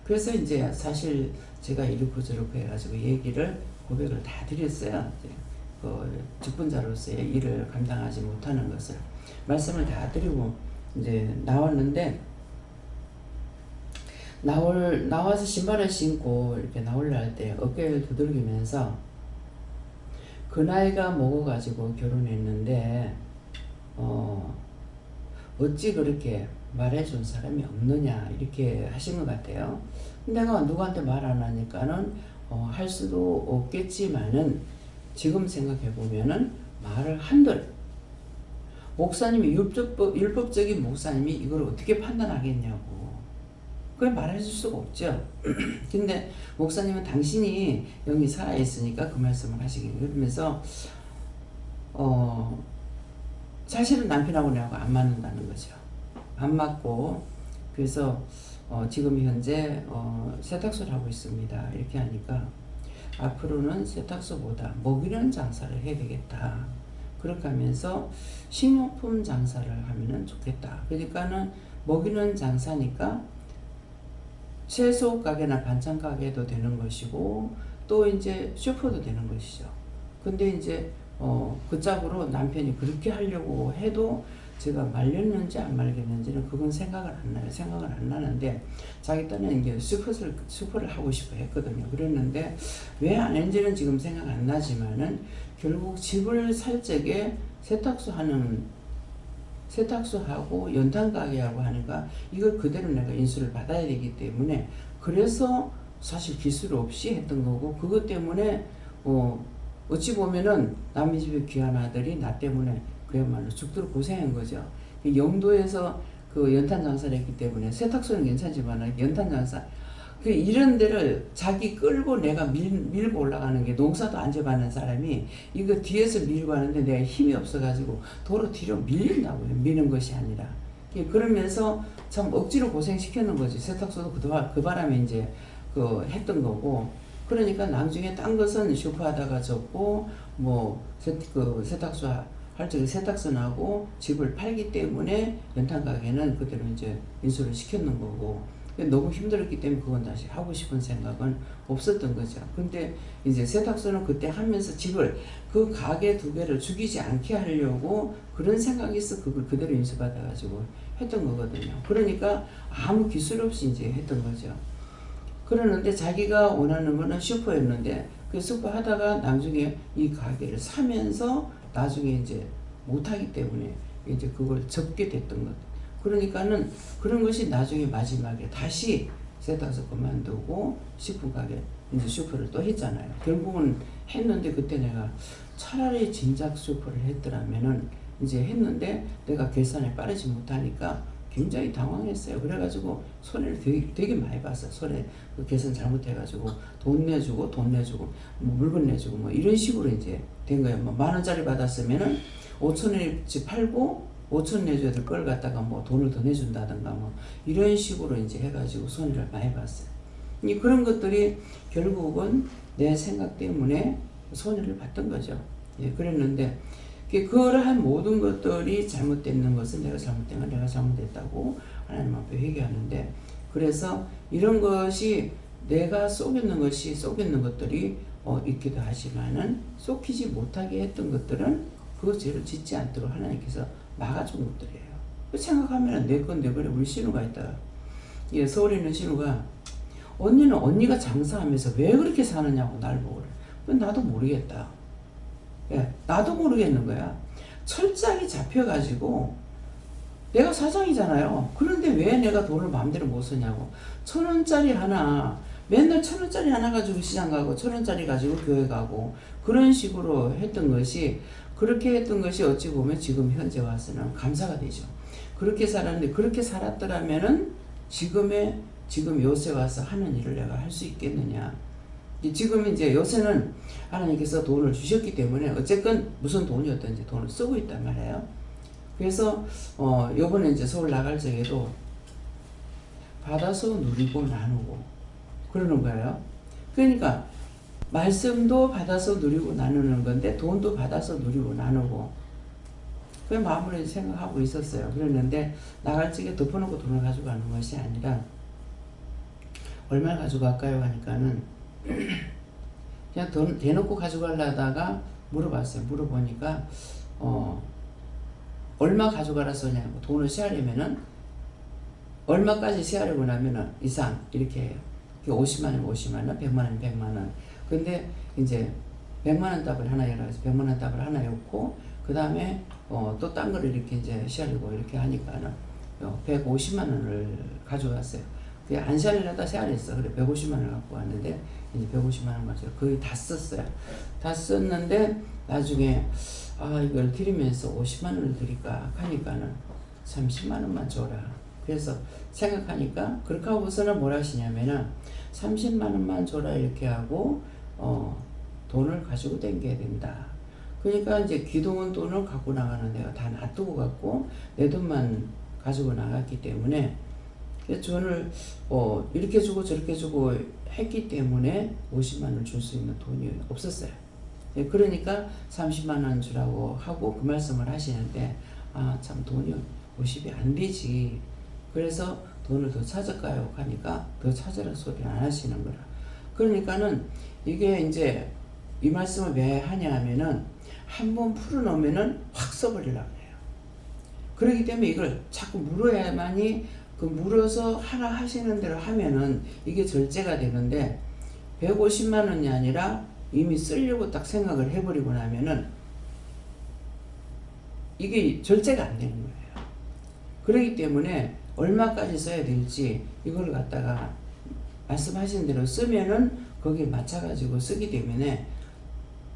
Speaker 1: 그래서 이제 사실 제가 이렇고 저렇고 해가지고 고백을 다 드렸어요. 직분자로서의 일을 감당하지 못하는 것을 말씀을 다 드리고 이제 나왔는데 나와서 신발을 신고 이렇게 나오려 할 때 어깨를 두들기면서 그 나이가 먹어가지고 결혼했는데 어찌 그렇게 말해준 사람이 없느냐 이렇게 하신 것 같아요. 내가 누구한테 말 안 하니까는 할 수도 없겠지만은 지금 생각해 보면은 말을 한들 목사님이 율법적인 목사님이 이걸 어떻게 판단하겠냐고 그걸 말해줄 수가 없죠. 근데 목사님은 당신이 영이 살아있으니까 그 말씀을 하시긴 그러면서 사실은 남편하고 나하고 안 맞는다는 거죠. 안 맞고 그래서 지금 현재 세탁소를 하고 있습니다. 이렇게 하니까 앞으로는 세탁소보다 먹이는 장사를 해야 되겠다. 그렇게 하면서 식료품 장사를 하면 좋겠다. 그러니까는 먹이는 장사니까 채소 가게나 반찬 가게도 되는 것이고 또 이제 슈퍼도 되는 것이죠. 근데 이제 그 짝으로 남편이 그렇게 하려고 해도 제가 말렸는지 안 말렸는지는 그건 생각을 안 나요. 생각을 안 나는데 자기 딴에는 이제 슈퍼를 하고 싶어 했거든요. 그랬는데 왜 안 했는지는 지금 생각 안 나지만은 결국 집을 살 적에 세탁소하고 연탄 가게하고 하니까 이걸 그대로 내가 인수를 받아야 되기 때문에 그래서 사실 기술 없이 했던 거고 그것 때문에 어찌 보면은 남의 집에 귀한 아들이 나 때문에 그야말로 죽도록 고생한 거죠. 영도에서 그 연탄 장사를 했기 때문에 세탁소는 괜찮지만 연탄 장사 이런 데를 자기 끌고 내가 밀고 올라가는 게 농사도 안 줘봤는 사람이 이거 뒤에서 밀고 하는데 내가 힘이 없어가지고 도로 뒤로 밀린다고요. 미는 것이 아니라. 그러면서 참 억지로 고생시켰는 거지. 세탁소도 그 바람에 이제 했던 거고. 그러니까 나중에 딴 것은 슈퍼하다가 접고 세탁소 할 적에 세탁소나고 집을 팔기 때문에 연탄 가게는 그대로 이제 인수를 시켰는 거고. 너무 힘들었기 때문에 그건 다시 하고 싶은 생각은 없었던 거죠. 근데 이제 세탁소는 그때 하면서 집을 그 가게 두 개를 죽이지 않게 하려고 그런 생각이 있어 그걸 그대로 인수받아가지고 했던 거거든요. 그러니까 아무 기술 없이 이제 했던 거죠. 그러는데 자기가 원하는 거는 슈퍼였는데 그 슈퍼 하다가 나중에 이 가게를 사면서 나중에 이제 못하기 때문에 이제 그걸 접게 됐던 것. 그러니까는 그런 것이 나중에 마지막에 다시 세탁소 그만두고 식품 가게 이제 슈퍼를 또 했잖아요. 결국은 했는데 그때 내가 차라리 진작 슈퍼를 했더라면은 이제 했는데 내가 계산에 빠르지 못하니까 굉장히 당황했어요. 그래가지고 손해를 되게 많이 봤어요. 손해 계산 잘못해가지고 돈 내주고 물건 내주고 이런 식으로 이제 된 거예요. 10,000원짜리 받았으면은 5,000원어치 팔고 5,000원 내줘야 될 걸 갖다가 돈을 더 내준다든가 이런 식으로 이제 해가지고 손해를 많이 봤어요. 그런 것들이 결국은 내 생각 때문에 손해를 봤던 거죠. 그랬는데 그걸 한 모든 것들이 잘못되는 것은 내가 잘못된 건 내가 잘못됐다고 하나님 앞에 회개하는데 그래서 이런 것이 내가 속였는 것들이 있기도 하지만은 속이지 못하게 했던 것들은 그 죄를 짓지 않도록 하나님께서 막아준 것들이에요. 생각하면 내 건 내버려 우리 신우가 있다. 서울에 있는 신우가 언니는 언니가 장사하면서 왜 그렇게 사느냐고 날 보고 그래. 나도 모르겠다. 나도 모르겠는 거야. 철저하게 잡혀가지고 내가 사장이잖아요. 그런데 왜 내가 돈을 마음대로 못 쓰냐고. 1,000원짜리 하나 맨날 1,000원짜리 하나 가지고 시장 가고 1,000원짜리 가지고 교회 가고 그런 식으로 했던 것이 그렇게 했던 것이 어찌 보면 지금 현재 와서는 감사가 되죠. 그렇게 살았는데 그렇게 살았더라면은 지금 요새 와서 하는 일을 내가 할 수 있겠느냐. 지금 이제 요새는 하나님께서 돈을 주셨기 때문에 어쨌건 무슨 돈이었든지 돈을 쓰고 있단 말이에요. 그래서 요번에 이제 서울 나갈 적에도 받아서 누리고 나누고 그러는 거예요. 그러니까 말씀도 받아서 누리고 나누는 건데 돈도 받아서 누리고 나누고 그 마음으로 생각하고 있었어요. 그랬는데 나갈 적에 덮어놓고 돈을 가져가는 것이 아니라 얼마를 가져갈까요 하니까는 그냥 돈 대놓고 가져가려다가 물어봤어요. 물어보니까 얼마 가져가라 써냐고. 돈을 세하려면은 얼마까지 세하려고 하면은 이상 이렇게 해요. 50만원 50만원 100만원 100만원. 근데 이제 100만원 답을 하나 열어서 100만원 답을 하나 였고 그 다음에 또 딴 거를 이렇게 이제 시하려고 이렇게 하니까는 150만원을 가져갔어요. 안 시하려다 세하랬어. 그래 150만원을 갖고 왔는데 이제 150만원 가지고 거의 다 썼어요. 다 썼는데 나중에 이걸 드리면서 50만원을 드릴까 하니까는 30만원만 줘라. 그래서 생각하니까 그렇게 하고서는 뭐라 하시냐면은 30만원만 줘라 이렇게 하고 돈을 가지고 댕겨야 된다. 그러니까 이제 기도원 돈을 갖고 나가는 데가 다 놔두고 갔고 내 돈만 가지고 나갔기 때문에 그래서 돈을 이렇게 주고 저렇게 주고 했기 때문에 50만 원을 줄 수 있는 돈이 없었어요. 예, 그러니까 30만 원 주라고 하고 그 말씀을 하시는데 참 돈이 50이 안 되지. 그래서 돈을 더 찾을까요? 하니까 더 찾으라 소리를 안 하시는 거라. 그러니까는 이게 이제 이 말씀을 왜 하냐 하면은 한번 풀어놓으면은 확 써버리려고 해요. 그렇기 때문에 이걸 자꾸 물어야만이 그 물어서 하라 하시는 대로 하면은 이게 절제가 되는데 150만 원이 아니라 이미 쓰려고 딱 생각을 해버리고 나면은 이게 절제가 안 되는 거예요. 그렇기 때문에 얼마까지 써야 될지 이걸 갖다가 말씀하신 대로 쓰면은 거기에 맞춰가지고 쓰기 때문에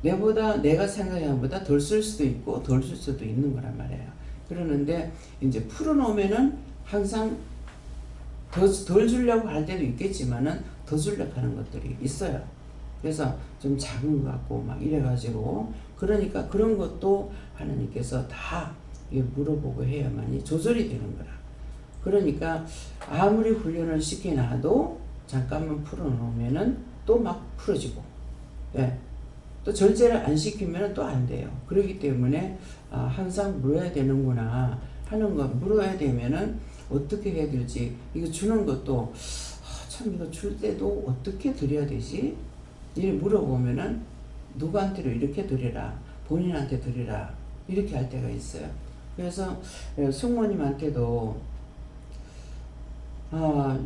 Speaker 1: 내가 생각한 것보다 덜 쓸 수도 있고 덜 쓸 수도 있는 거란 말이에요. 그러는데 이제 풀어놓으면은 항상 덜 주려고 할 때도 있겠지만은 더 주려고 하는 것들이 있어요. 그래서 좀 작은 것 같고 막 이래가지고 그러니까 그런 것도 하나님께서 다 물어보고 해야만이 조절이 되는 거라. 그러니까 아무리 훈련을 시켜놔도 잠깐만 풀어놓으면은 또 막 풀어지고, 예. 또 절제를 안 시키면 또 안 돼요. 그렇기 때문에 항상 물어야 되는구나 하는 거 물어야 되면은 어떻게 해야 될지 이거 주는 것도 참 이거 줄 때도 어떻게 드려야 되지? 이렇게 물어보면은 누구한테로 이렇게 드리라 본인한테 드리라 이렇게 할 때가 있어요. 그래서 숙모님한테도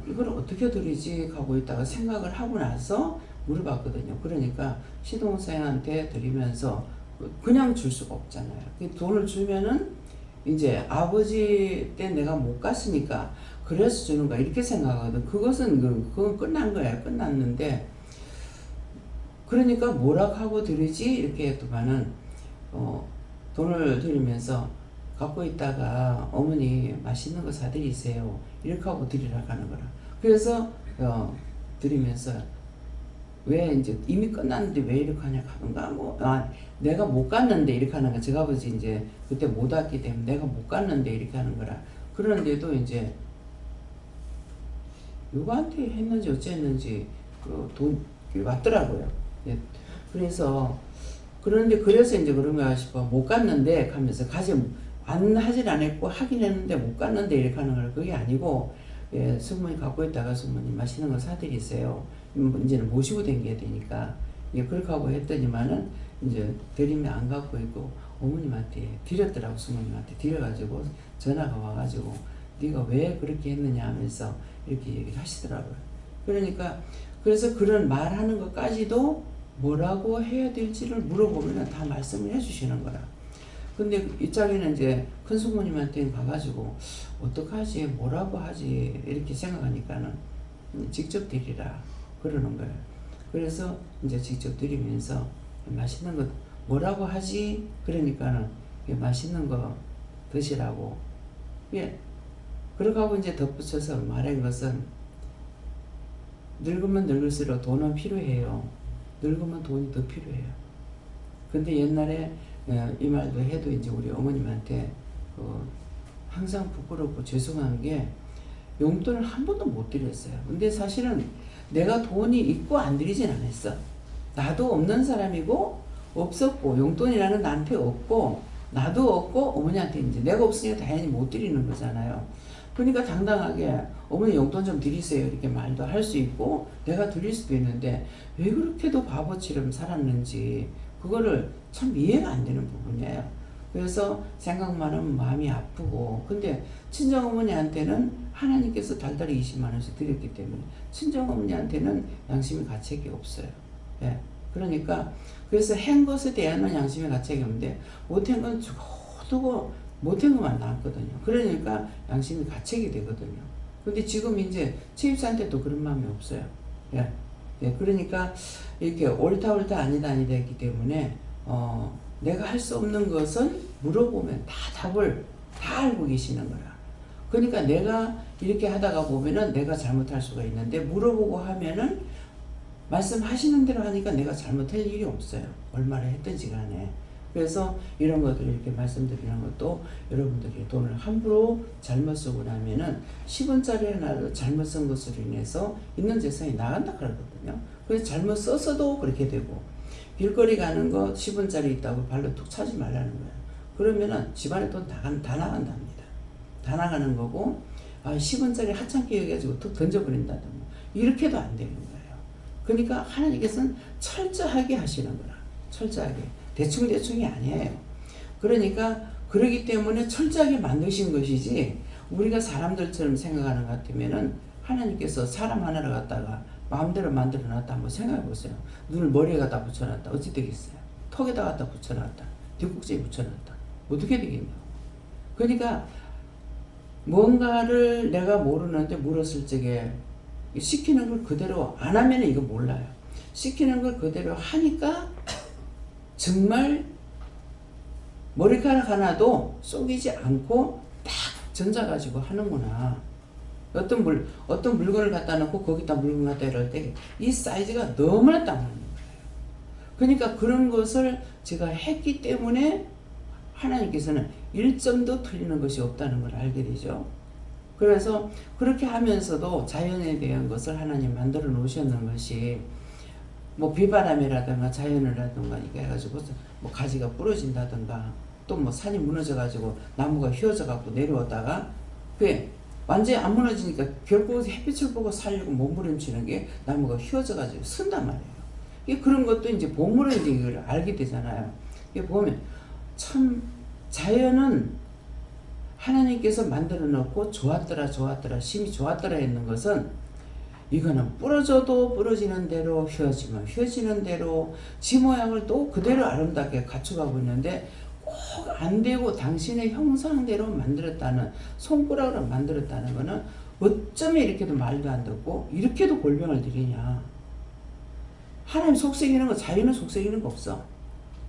Speaker 1: 이걸 어떻게 드리지 하고 있다가 생각을 하고 나서 물어봤거든요. 그러니까 시동생한테 드리면서 그냥 줄 수가 없잖아요. 돈을 주면은 이제 아버지 때 내가 못 갔으니까 그래서 주는 거야 이렇게 생각하거든. 그건 끝난 거야. 끝났는데 그러니까 뭐라고 하고 드리지 이렇게 했더만은 돈을 드리면서 갖고 있다가 어머니 맛있는 거 사드리세요 이렇게 하고 드리라고 하는 거라. 그래서 드리면서 왜 이제 이미 끝났는데 왜 이렇게 하냐 하는가 내가 못 갔는데 이렇게 하는 거야. 제가 아버지 이제 그때 못 왔기 때문에 내가 못 갔는데 이렇게 하는 거라. 그런데도 이제 누구한테 했는지 어쨌는지 돈 왔더라고요. 예. 그래서 그래서 이제 그런가 싶어 못 갔는데 하면서 안 하진 않았고 하긴 했는데 못 갔는데 이렇게 하는 걸 그게 아니고 숙모님 갖고 있다가 숙모님 맛있는 거 사드리세요. 이제는 모시고 다녀야 되니까 그렇게 하고 했더니만은 이제 드리면 안 갖고 있고 어머님한테 드렸더라고. 숙모님한테 드려가지고 전화가 와가지고 네가 왜 그렇게 했느냐 하면서 이렇게 얘기를 하시더라고요. 그러니까 그래서 그런 말하는 것까지도 뭐라고 해야 될지를 물어보면 다 말씀을 해주시는 거라. 근데 이짝에는 이제 큰 숙모님한테 가가지고 어떡하지 뭐라고 하지 이렇게 생각하니까는 직접 드리라 그러는 거예요. 그래서 이제 직접 드리면서 맛있는 거 뭐라고 하지 그러니까는 맛있는 거 드시라고 그렇게 하고 이제 덧붙여서 말한 것은 늙으면 늙을수록 돈은 필요해요. 늙으면 돈이 더 필요해요. 근데 옛날에 이 말도 해도 이제 우리 어머님한테 항상 부끄럽고 죄송한 게 용돈을 한 번도 못 드렸어요. 근데 사실은 내가 돈이 있고 안 드리진 않았어. 나도 없는 사람이고 없었고 용돈이라는 나한테 없고 나도 없고 어머니한테 이제 내가 없으니까 당연히 못 드리는 거잖아요. 그러니까 당당하게 어머니 용돈 좀 드리세요 이렇게 말도 할 수 있고 내가 드릴 수도 있는데 왜 그렇게도 바보처럼 살았는지 그거를 참 이해가 안 되는 부분이에요. 그래서 생각만 하면 마음이 아프고 근데 친정어머니한테는 하나님께서 달달이 20만 원씩 드렸기 때문에 친정어머니한테는 양심의 가책이 없어요. 예. 그러니까 그래서 한 것에 대한 양심의 가책이 없는데 못한 건 두고 못한 것만 남거든요. 그러니까 양심이 가책이 되거든요. 근데 지금 이제 최입사한테도 그런 마음이 없어요. 예. 예. 그러니까 이렇게 옳다 아니다 했기 때문에 내가 할 수 없는 것은 물어보면 다 답을 다 알고 계시는 거야. 그러니까 내가 이렇게 하다가 보면은 내가 잘못할 수가 있는데 물어보고 하면은 말씀하시는 대로 하니까 내가 잘못할 일이 없어요. 얼마나 했든지 간에. 그래서 이런 것들을 이렇게 말씀드리는 것도 여러분들이 돈을 함부로 잘못 쓰고 나면은 10원짜리 하나도 잘못 쓴 것으로 인해서 있는 재산이 나간다 그러거든요. 그래서 잘못 써서도 그렇게 되고, 길거리 가는 거 10원짜리 있다고 발로 툭 차지 말라는 거예요. 그러면은 집안에 돈 다 나간답니다. 다 나가는 거고, 10원짜리 하찮게 여겨가지고 툭 던져버린다든가 이렇게도 안 되는 거예요. 그러니까 하나님께서는 철저하게 하시는 거라. 철저하게. 대충대충이 아니에요. 그러니까 그러기 때문에 철저하게 만드신 것이지, 우리가 사람들처럼 생각하는 것 같으면은 하나님께서 사람 하나를 갖다가 마음대로 만들어 놨다 한번 생각해 보세요. 눈을 머리에 갖다 붙여놨다. 어찌 되겠어요? 턱에다 갖다 붙여놨다. 뒷꼭지에 붙여놨다. 어떻게 되겠냐고. 그러니까 뭔가를 내가 모르는데 물었을 적에 시키는 걸 그대로 안 하면 이거 몰라요. 시키는 걸 그대로 하니까 정말 머리카락 하나도 속이지 않고 딱 전자 가지고 하는구나. 어떤 물건을 갖다 놓고 거기다 물건 갖다 이럴 때 이 사이즈가 너무나 딱 맞는 거예요. 그러니까 그런 것을 제가 했기 때문에 하나님께서는 1점도 틀리는 것이 없다는 걸 알게 되죠. 그래서 그렇게 하면서도 자연에 대한 것을 하나님 만들어 놓으셨는 것이, 뭐 비바람이라든가 자연이라든가 이렇게 해가지고 뭐 가지가 부러진다든가, 또 뭐 산이 무너져가지고 나무가 휘어져갖고 내려오다가 그게 완전히 안 무너지니까 결국 햇빛을 보고 살려고 몸부림치는 게 나무가 휘어져가지고 쓴단 말이에요. 그런 것도 이제 보물은 이제 이걸 알게 되잖아요. 이게 보면 참 자연은 하나님께서 만들어 놓고 좋았더라 심히 좋았더라 했는 것은, 이거는 부러져도 부러지는 대로, 휘어지면 휘어지는 대로 지 모양을 또 그대로 아름답게 갖춰가고 있는데, 꼭 안 되고 당신의 형상대로 만들었다는, 손가락으로 만들었다는 거는 어쩌면 이렇게도 말도 안 듣고 이렇게도 골병을 들이냐. 하나님 속삭이는 거, 자연은 속삭이는 거 없어.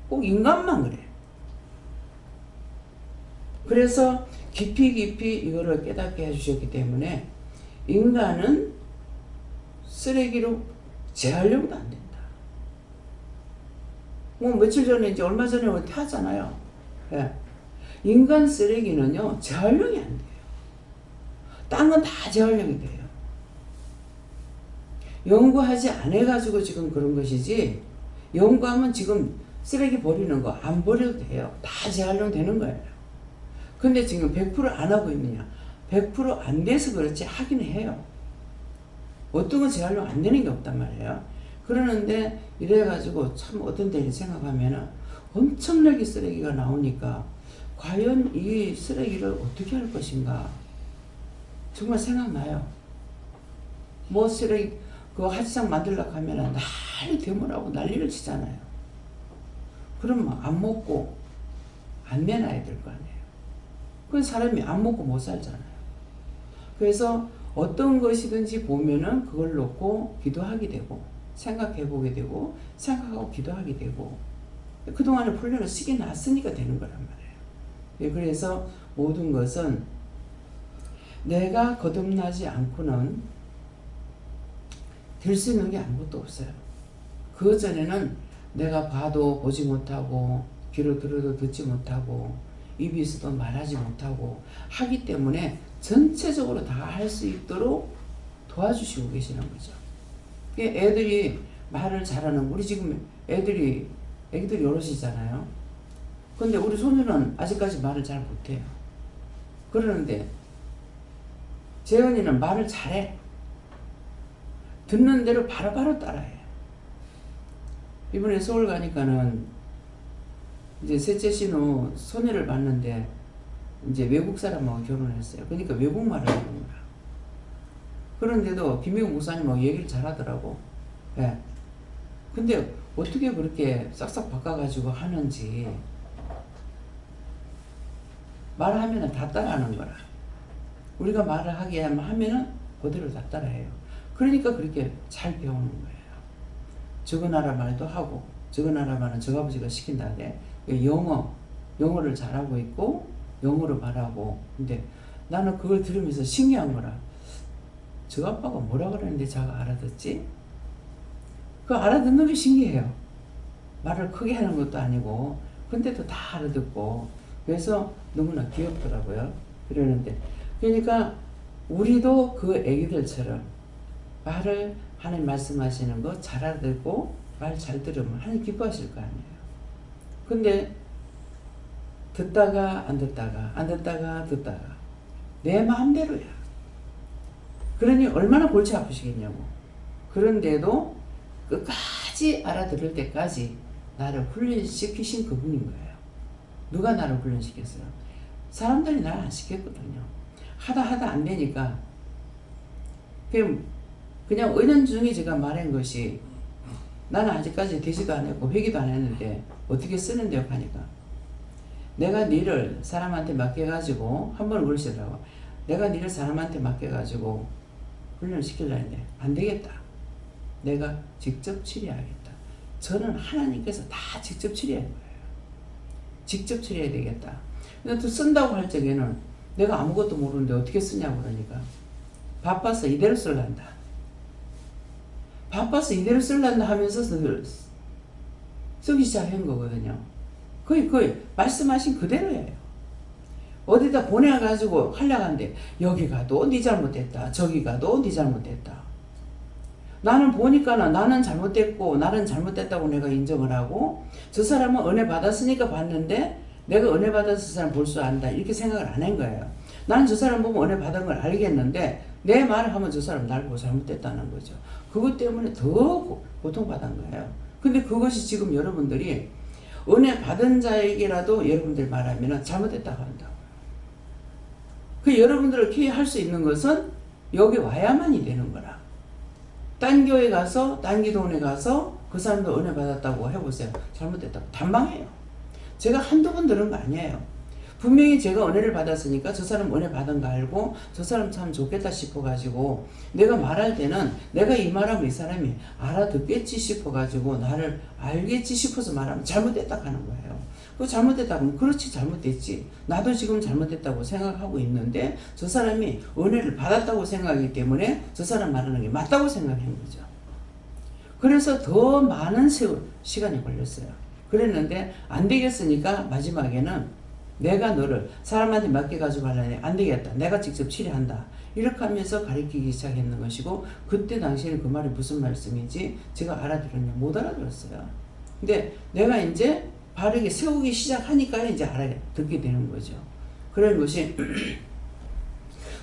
Speaker 1: 꼭 인간만 그래. 그래서 깊이 이거를 깨닫게 해주셨기 때문에 인간은 쓰레기로 재활용도 안 된다. 뭐 며칠 전에 이제 얼마 전에 하잖아요. 예. 인간 쓰레기는요 재활용이 안 돼요. 딴 건 다 재활용이 돼요. 연구하지 않아가지고 지금 그런 것이지, 연구하면 지금 쓰레기 버리는 거 안 버려도 돼요. 다 재활용 되는 거예요. 근데 지금 100%안 하고 있느냐? 100% 안 돼서 그렇지 하기는 해요. 어떤 건 재활용 안 되는 게 없단 말이에요. 그러는데 이래가지고 참 어떤 때는 생각하면은 엄청나게 쓰레기가 나오니까 과연 이 쓰레기를 어떻게 할 것인가 정말 생각나요. 뭐 쓰레기 그 하지상 만들려고 하면은 난리 되물하고 난리를 치잖아요. 그러면 안 먹고 안 내놔야 될 거 아니에요. 그 사람이 안 먹고 못 살잖아요. 그래서 어떤 것이든지 보면은 그걸 놓고 기도하게 되고, 생각해 보게 되고, 생각하고 기도하게 되고, 그동안에 훈련을 시게 놨으니까 되는 거란 말이에요. 그래서 모든 것은 내가 거듭나지 않고는 될 수 있는 게 아무것도 없어요. 그 전에는 내가 봐도 보지 못하고, 귀로 들어도 듣지 못하고, 입이 있어도 말하지 못하고 하기 때문에 전체적으로 다 할 수 있도록 도와주시고 계시는 거죠. 애들이 말을 잘하는, 우리 지금 애기들이 여럿이잖아요. 근데 우리 소녀는 아직까지 말을 잘 못해요. 그러는데 재현이는 말을 잘해. 듣는 대로 바로바로 따라해. 이번에 서울 가니까는 이제 셋째 신우 소녀를 봤는데 이제 외국 사람하고 결혼했어요. 그러니까 외국말을 하는 거야. 그런데도 김미국 목사님하고 얘기를 잘하더라고. 예. 근데 어떻게 그렇게 싹싹 바꿔가지고 하는지, 말하면은 다 따라하는 거라. 우리가 말을 하게 하면은 그대로 다 따라해요. 그러니까 그렇게 잘 배우는 거예요. 저거 나라 말도 하고, 저거 나라 말은 저거 아버지가 시킨다네. 영어를 잘하고 있고, 영어로 말하고. 근데 나는 그걸 들으면서 신기한 거라. 저 아빠가 뭐라 그러는데 자가 알아듣지? 그 알아듣는 게 신기해요. 말을 크게 하는 것도 아니고. 근데도 다 알아듣고 그래서 너무나 귀엽더라고요. 그러는데 그러니까 우리도 그 애기들처럼 말을 하나님 말씀하시는 거 잘 알아듣고 말 잘 들으면 하나님 기뻐하실 거 아니에요. 근데 듣다가 안 듣다가 안 듣다가 듣다가 내 마음대로야. 그러니 얼마나 골치 아프시겠냐고. 그런데도 끝까지 알아들을 때까지 나를 훈련시키신 그분인 거예요. 누가 나를 훈련시켰어요? 사람들이 나를 안 시켰거든요. 하다 안 되니까 그냥 은연중에 제가 말한 것이 나는 아직까지 되지도 않았고 회개도 안 했는데 어떻게 쓰는데요 하니까 내가 니를 사람한테 맡겨가지고 한 번 그러시더라고. 내가 니를 사람한테 맡겨가지고 훈련을 시키려 했는데 안 되겠다. 내가 직접 치료하겠다. 저는 하나님께서 다 직접 치료한 거예요. 직접 치료해야 되겠다. 근데 또 쓴다고 할 적에는 내가 아무것도 모르는데 어떻게 쓰냐고 그러니까 바빠서 이대로 쓸란다. 바빠서 이대로 쓸란다 하면서 쓰기 시작한 거거든요. 거의 말씀하신 그대로예요. 어디다 보내가지고 하려고 하는데 여기 가도 네 잘못됐다. 저기 가도 네 잘못됐다. 나는 보니까는 나는 잘못됐고 나는 잘못됐다고 내가 인정을 하고 저 사람은 은혜 받았으니까 봤는데 내가 은혜 받아서 저 사람 볼 줄 안다 이렇게 생각을 안 한 거예요. 나는 저 사람 보면 은혜 받은 걸 알겠는데 내 말을 하면 저 사람 날 보고 잘못됐다는 거죠. 그것 때문에 더 고통받은 거예요. 근데 그것이 지금 여러분들이 은혜 받은 자에게라도 여러분들 말하면 잘못됐다고 한다고. 그 여러분들을 피할 수 있는 것은 여기 와야만이 되는 거라. 딴 교회 가서 딴 기도원에 가서 그 사람도 은혜 받았다고 해보세요. 잘못됐다고 단방해요. 제가 한두 번 들은 거 아니에요. 분명히 제가 은혜를 받았으니까 저 사람 은혜 받은 거 알고 저 사람 참 좋겠다 싶어가지고 내가 말할 때는 내가 이 말하면 이 사람이 알아듣겠지 싶어가지고 나를 알겠지 싶어서 말하면 잘못됐다 하는 거예요. 그 잘못됐다 그러면 그렇지 잘못됐지. 나도 지금 잘못됐다고 생각하고 있는데 저 사람이 은혜를 받았다고 생각하기 때문에 저 사람 말하는 게 맞다고 생각한 거죠. 그래서 더 많은 시간이 걸렸어요. 그랬는데 안 되겠으니까 마지막에는 내가 너를 사람한테 맡겨가지고 하려니 안 되겠다. 내가 직접 치료한다. 이렇게 하면서 가르치기 시작했는 것이고 그때 당시에는 그 말이 무슨 말씀인지 제가 알아들었냐 못 알아들었어요. 근데 내가 이제 바르게 세우기 시작하니까 이제 알아듣게 되는 거죠. 그런 것이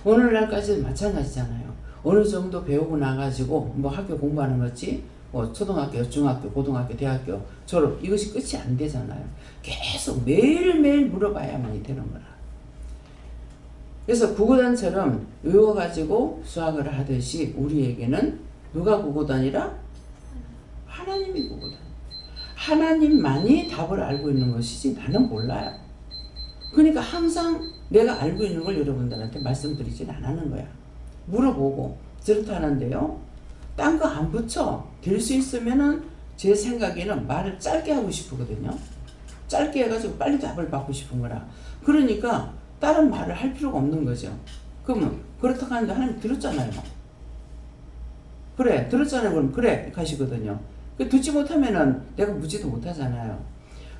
Speaker 1: 오늘날까지도 마찬가지잖아요. 어느 정도 배우고 나가지고 뭐 학교 공부하는 거지 뭐 초등학교, 중학교, 고등학교, 대학교 졸업 이것이 끝이 안 되잖아요. 계속 매일매일 물어봐야만이 되는 거라. 그래서 구구단처럼 외워가지고 수학을 하듯이 우리에게는 누가 구구단이라? 하나님이 구구단. 하나님만이 답을 알고 있는 것이지 나는 몰라요. 그러니까 항상 내가 알고 있는 걸 여러분들한테 말씀드리진 않는 거야. 물어보고 저렇다는데요. 딴 거 안 붙여. 될 수 있으면은 제 생각에는 말을 짧게 하고 싶거든요. 짧게 해가지고 빨리 답을 받고 싶은 거라. 그러니까 다른 말을 할 필요가 없는 거죠. 그러면 그렇다고 하는데 하나님 들었잖아요. 그래 들었잖아요. 그럼 그래 가시거든요. 듣지 못하면은 내가 묻지도 못하잖아요.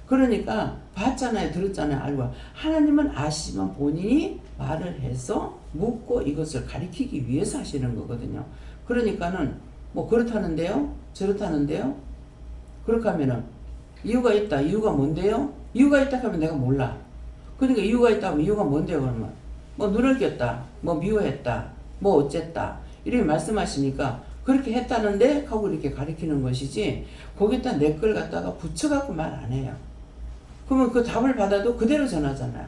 Speaker 1: 그러니까 봤잖아요. 들었잖아요. 알고. 하나님은 아시지만 본인이 말을 해서 묻고 이것을 가리키기 위해서 하시는 거거든요. 그러니까는 뭐 그렇다는데요. 저렇다는데요. 그렇게 하면은 이유가 있다. 이유가 뭔데요? 이유가 있다 하면 내가 몰라. 그러니까 이유가 있다 하면 이유가 뭔데요? 그러면 뭐 눈을 꼈다. 뭐 미워했다. 뭐 어쨌다. 이렇게 말씀하시니까 그렇게 했다는데 하고 이렇게 가리키는 것이지 거기다 내 걸 갖다가 붙여갖고 말 안 해요. 그러면 그 답을 받아도 그대로 전하잖아요.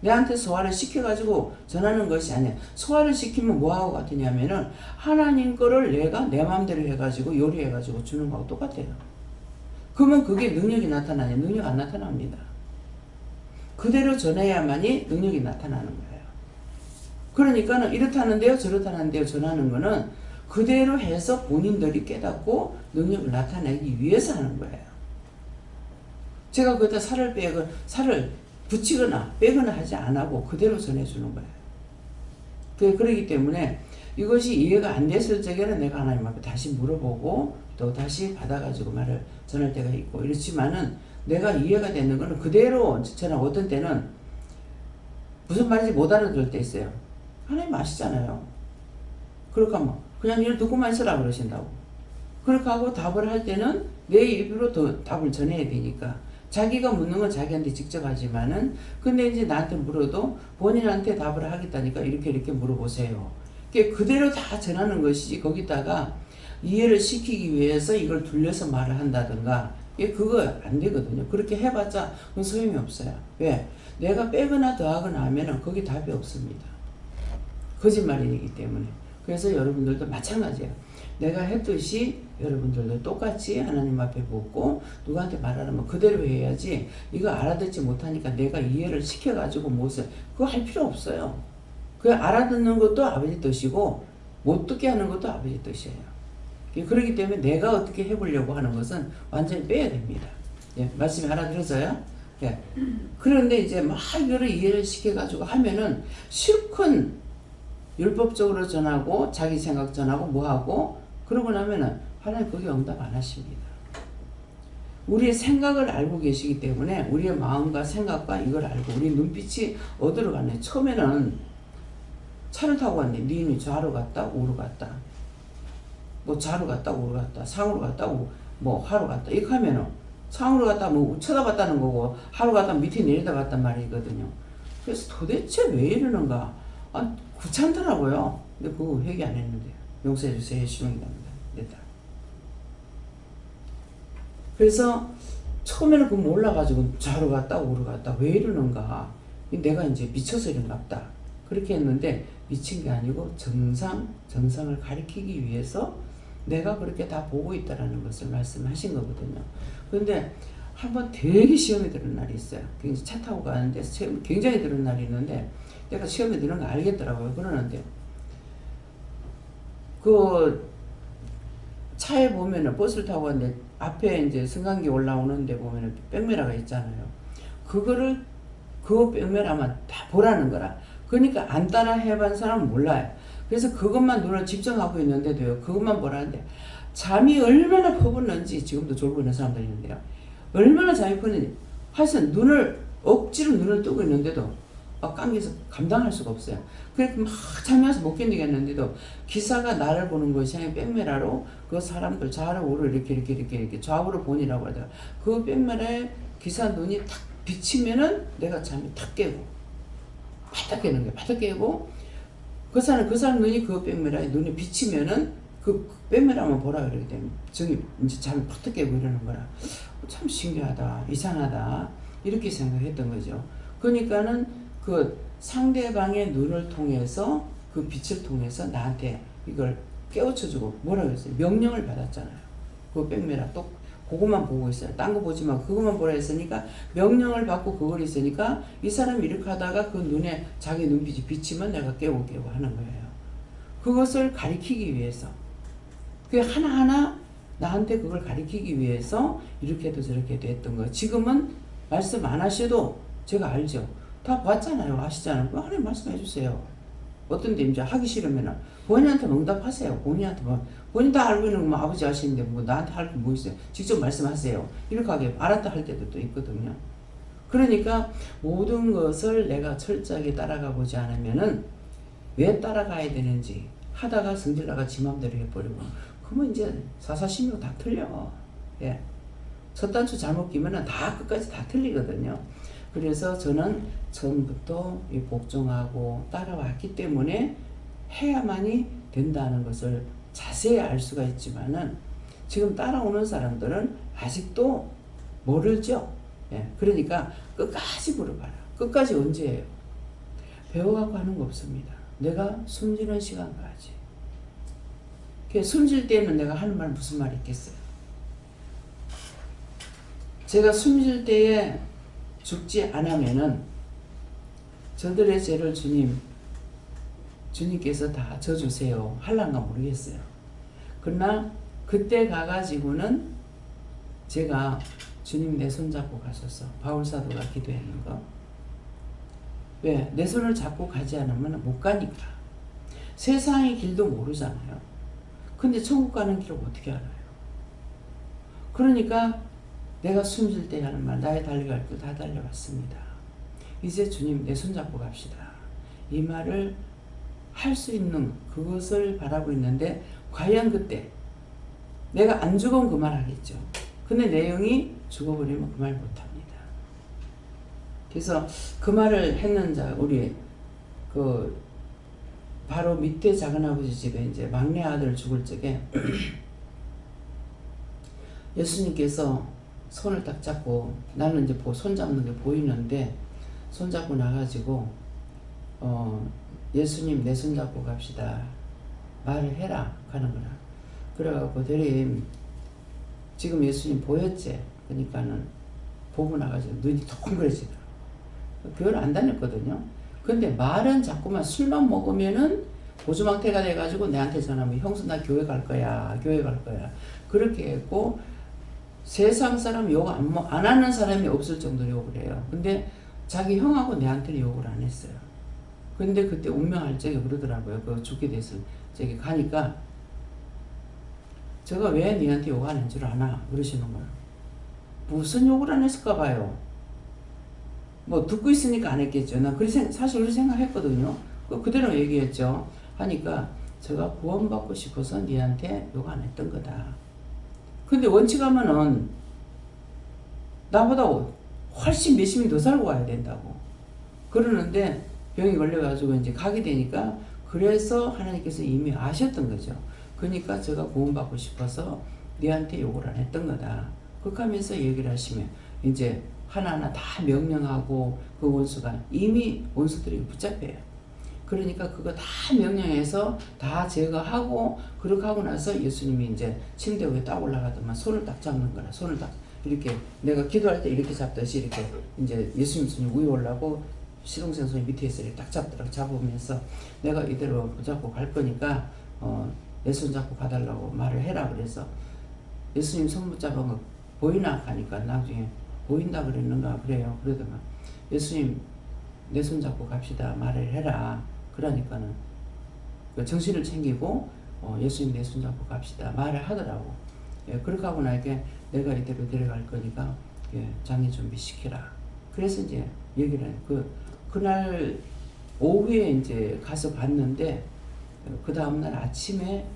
Speaker 1: 내한테 소화를 시켜가지고 전하는 것이 아니야. 소화를 시키면 뭐하고 같으냐면은 하나님 거를 내가 내 마음대로 해가지고 요리해가지고 주는 거하고 똑같아요. 그러면 그게 능력이 나타나냐? 능력 안 나타납니다. 그대로 전해야만이 능력이 나타나는 거예요. 그러니까는 이렇다는데요, 저렇다는데요, 전하는 거는 그대로 해서 본인들이 깨닫고 능력을 나타내기 위해서 하는 거예요. 제가 거기다 살을 붙이거나 빼거나 하지 않고 그대로 전해주는 거예요. 그러기 때문에 이것이 이해가 안 됐을 적에는 내가 하나님 앞에 다시 물어보고 또 다시 받아가지고 말을 전할 때가 있고 이렇지만은 내가 이해가 되는 거는 그대로 저는 어떤 때는 무슨 말인지 못 알아들을 때 있어요. 하나님 아시잖아요. 그렇게 하면 그냥 이를 듣고만 있으라 그러신다고. 그렇게 하고 답을 할 때는 내 입으로 더 답을 전해야 되니까 자기가 묻는 건 자기한테 직접 하지만은 근데 이제 나한테 물어도 본인한테 답을 하겠다니까 이렇게 물어보세요. 그대로 다 전하는 것이지 거기다가 이해를 시키기 위해서 이걸 둘러서 말을 한다든가 그거 안 되거든요. 그렇게 해봤자 그건 소용이 없어요. 왜? 내가 빼거나 더하거나 하면은 거기 답이 없습니다. 거짓말이기 때문에. 그래서 여러분들도 마찬가지예요. 내가 했듯이 여러분들도 똑같이 하나님 앞에 묻고 누구한테 말하라면 그대로 해야지 이거 알아듣지 못하니까 내가 이해를 시켜가지고 무엇을 그거 할 필요 없어요. 그 알아듣는 것도 아버지 뜻이고 못 듣게 하는 것도 아버지 뜻이에요. 그렇기 때문에 내가 어떻게 해보려고 하는 것은 완전히 빼야 됩니다. 예, 말씀이 알아들어져요? 예. 그런데 이제 막 이거를 이해를 시켜가지고 하면은 실컷 율법적으로 전하고 자기 생각 전하고 뭐하고 그러고 나면은 하나님 거기 응답 안 하십니다. 우리의 생각을 알고 계시기 때문에 우리의 마음과 생각과 이걸 알고 우리 눈빛이 어디로 가네. 처음에는 차를 타고 갔네. 네 눈이 좌로 갔다 우로 갔다 뭐 좌로 갔다 우로 갔다 상으로 갔다 뭐 하로 갔다 이렇게 하면은 상으로 갔다 뭐 쳐다봤다는 거고 하로 갔다 밑에 내려다봤단 말이거든요. 그래서 도대체 왜 이러는가 귀찮더라고요. 근데 그거 회개 안 했는데요. 용서해 주세요. 신용이 갑니다. 됐다. 그래서 처음에는 그거 몰라가지고 좌로 갔다 우로 갔다 왜 이러는가. 내가 이제 미쳐서 이런가 보다. 그렇게 했는데 미친 게 아니고 정상을 가리키기 위해서 내가 그렇게 다 보고 있다라는 것을 말씀하신 거거든요. 그런데 한번 되게 시험에 드는 날이 있어요. 굉장히 차 타고 가는데 굉장히 드는 날이 있는데 내가 시험에 드는 거 알겠더라고요. 그러는데 그 차에 보면은 버스를 타고 갔는데 앞에 이제 승강기 올라오는데 보면은 백미러가 있잖아요. 그 백미러만 다 보라는 거라. 그러니까 안 따라 해본 사람은 몰라요. 그래서 그것만 눈을 집중하고 있는데도요. 그것만 보라는데 잠이 얼마나 퍼붓는지 지금도 졸고 있는 사람들이 있는데요. 얼마나 잠이 퍼붓는지 하여튼 억지로 눈을 뜨고 있는데도 깡겨서 감당할 수가 없어요. 그래서 막 잠이 와서 못 견디겠는데도 기사가 나를 보는 것이 아니라 백미러로 그 사람들 좌로 우로 이렇게 좌우로 보니라고 하더라. 그 백미러에 기사 눈이 탁 비치면은 내가 잠이 탁 깨고 바닥 깨는 거예요. 바닥 깨고 그 사람 눈이 그 백미러에 눈이 비치면은 그 백미러만 보라 그러기 때문에 저기 이제 잠이 바닥 깨고 이러는 거라. 참 신기하다, 이상하다 이렇게 생각했던 거죠. 그러니까는 그 상대방의 눈을 통해서 그 빛을 통해서 나한테 이걸 깨우쳐주고 뭐라 그랬어요? 명령을 받았잖아요. 그 백미러 또 그것만 보고 있어요. 딴 거 보지 마. 그것만 보라 했으니까 명령을 받고 그걸 있으니까 이 사람이 이렇게 하다가 그 눈에 자기 눈빛이 비치면 내가 깨우고 하는 거예요. 그것을 가리키기 위해서 그 하나하나 나한테 그걸 가리키기 위해서 이렇게도 저렇게도 했던 거예요. 지금은 말씀 안 하셔도 제가 알죠. 다 봤잖아요. 아시잖아요. 하나님 말씀해 주세요. 어떤 데 이제 하기 싫으면 본인한테 응답하세요. 본인한테 본인 다 알고 있는 거 아버지 아시는데 나한테 할 게 뭐 있어요. 직접 말씀하세요. 이렇게 하게 알았다 할 때도 또 있거든요. 그러니까 모든 것을 내가 철저하게 따라가 보지 않으면은 왜 따라가야 되는지 하다가 성질나가 지 맘대로 해버리고 그러면 이제 사사신명 다 틀려. 예. 첫 단추 잘못 끼면은 다 끝까지 다 틀리거든요. 그래서 저는 처음부터 복종하고 따라왔기 때문에 해야만이 된다는 것을 자세히 알 수가 있지만은 지금 따라오는 사람들은 아직도 모르죠. 예, 그러니까 끝까지 물어봐라. 끝까지 언제 해요? 배워갖고 하는 거 없습니다. 내가 숨지는 시간까지. 숨질 때는 내가 하는 말 무슨 말이 있겠어요? 제가 숨질 때에 죽지 않으면은 저들의 죄를 주님께서 다 져주세요 할란가 모르겠어요. 그러나 그때 가가지고는 제가 주님 내 손 잡고 가셔서 바울사도가 기도했는 거. 왜? 내 손을 잡고 가지 않으면 못 가니까. 세상의 길도 모르잖아요. 근데 천국 가는 길을 어떻게 알아요? 그러니까 내가 숨질 때 하는 말, 나의 달려갈 길 다 달려왔습니다. 이제 주님 내 손잡고 갑시다. 이 말을 할 수 있는 그것을 바라고 있는데 과연 그때 내가 안 죽으면 그 말 하겠죠. 근데 내용이 죽어버리면 그 말 못합니다. 그래서 그 말을 했는 자, 우리 그 바로 밑에 작은아버지 집에 이제 막내 아들 죽을 적에 예수님께서 손을 딱 잡고, 나는 이제 손 잡는 게 보이는데 손 잡고 나가지고 예수님 내 손 잡고 갑시다 말을 해라 하는 거라. 그래갖고 대리님 지금 예수님 보였지? 그러니까는 보고 나가지고 눈이 동그래지더라고. 교회를 안 다녔거든요. 근데 말은 자꾸만 술만 먹으면은 보조망태가 돼가지고 내한테 전화하면 형수 나 교회 갈 거야, 교회 갈 거야. 그렇게 했고 세상 사람 욕 안 하는 사람이 없을 정도로 욕을 해요. 근데 자기 형하고 내한테는 욕을 안 했어요. 근데 그때 운명할 적에 그러더라고요. 그 죽게 돼서 저기 가니까 제가 왜 니한테 욕 안 한 줄 아나? 그러시는 거예요. 무슨 욕을 안 했을까 봐요. 뭐 듣고 있으니까 안 했겠죠. 나 사실 그렇게 생각했거든요. 그대로 얘기했죠. 하니까 제가 구원받고 싶어서 니한테 욕 안 했던 거다. 근데 원칙하면은 나보다 훨씬 몇십년 더 살고 와야 된다고 그러는데 병이 걸려가지고 이제 가게 되니까 그래서 하나님께서 이미 아셨던 거죠. 그러니까 제가 구원받고 싶어서 니한테 욕을 안 했던 거다. 그렇게 하면서 얘기를 하시면 이제 하나하나 다 명령하고 그 원수가 이미 원수들이 붙잡혀요. 그러니까 그거 다 명령해서 다 제거하고 그렇게 하고 나서 예수님이 이제 침대 위에 딱 올라가더만 손을 딱 잡는 거라. 손을 딱 이렇게 내가 기도할 때 이렇게 잡듯이 이렇게 이제 예수님 손이 위에 올라고 시동생 손이 밑에 있어 이렇게 딱 잡더라고. 잡으면서 내가 이대로 붙잡고 갈 거니까 내 손 잡고 가달라고 말을 해라. 그래서 예수님 손 붙잡은 거 보이나 하니까 나중에 보인다 그랬는가 그래요. 그러더만 예수님 내 손 잡고 갑시다 말을 해라. 그러니까는 정신을 챙기고 예수님 내 손 잡고 갑시다 말을 하더라고. 예, 그렇게 하고 나니까 내가 이대로 데려갈 거니까 장례 준비시켜라. 그래서 이제 얘기를 해요. 그날 오후에 이제 가서 봤는데 그 다음날 아침에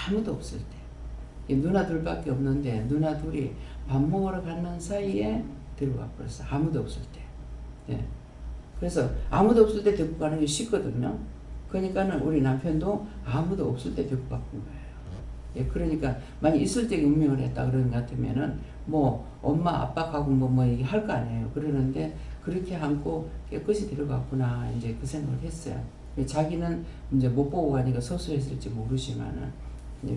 Speaker 1: 아무도 없을 때 누나 둘밖에 없는데 누나 둘이 밥 먹으러 가는 사이에 데려가 버렸어. 아무도 없을 때. 예. 그래서 아무도 없을 때 데리고 가는 게 쉽거든요. 그러니까는 우리 남편도 아무도 없을 때 데리고 갔던 거예요. 예, 그러니까 만약 있을 때 운명을 했다 그러는 것 같으면은 뭐 엄마 아빠하고 뭐 얘기할 거 아니에요. 그러는데 그렇게 않고 깨끗이 데려갔구나 이제 그 생각을 했어요. 자기는 이제 못 보고 가니까 소소했을지 모르지만은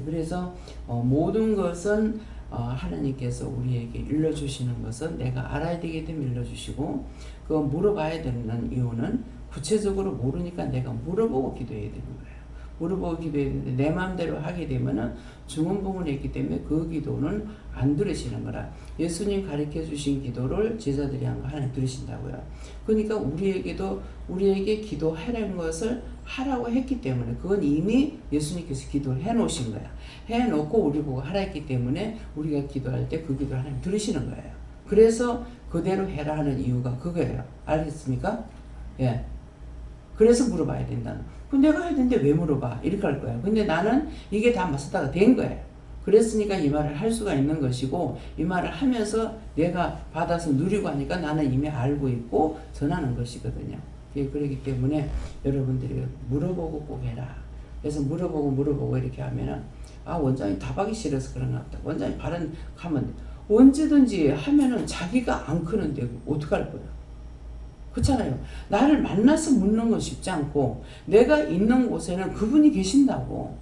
Speaker 1: 그래서 모든 것은 하나님께서 우리에게 일러주시는 것은 내가 알아야 되기 때문에 일러주시고 그거 물어봐야 되는 이유는 구체적으로 모르니까 내가 물어보고 기도해야 되는 거예요. 물어보고 기도해야 되는데 내 마음대로 하게 되면은 중언부언했기 때문에 그 기도는 안 들으시는 거라. 예수님 가르쳐 주신 기도를 제자들이 한 거 하나님 들으신다고요. 그러니까 우리에게 기도하라는 것을 하라고 했기 때문에 그건 이미 예수님께서 기도를 해 놓으신 거야. 해 놓고 우리 보고 하라 했기 때문에 우리가 기도할 때 그 기도를 하나님 들으시는 거예요. 그래서 그대로 해라 하는 이유가 그거예요. 알겠습니까? 예. 그래서 물어봐야 된다는. 내가 해야 되는데 왜 물어봐? 이렇게 할 거예요. 근데 나는 이게 다 맞섰다가 된 거예요. 그랬으니까 이 말을 할 수가 있는 것이고 이 말을 하면서 내가 받아서 누리고 하니까 나는 이미 알고 있고 전하는 것이거든요. 그렇기 때문에 여러분들이 물어보고 꼭 해라. 그래서 물어보고 이렇게 하면은 원장이 답하기 싫어서 그런가 보다. 원장이 바른 하면 언제든지 하면은 자기가 안 크는데 어떡할 거야. 그렇잖아요. 나를 만나서 묻는 건 쉽지 않고 내가 있는 곳에는 그분이 계신다고.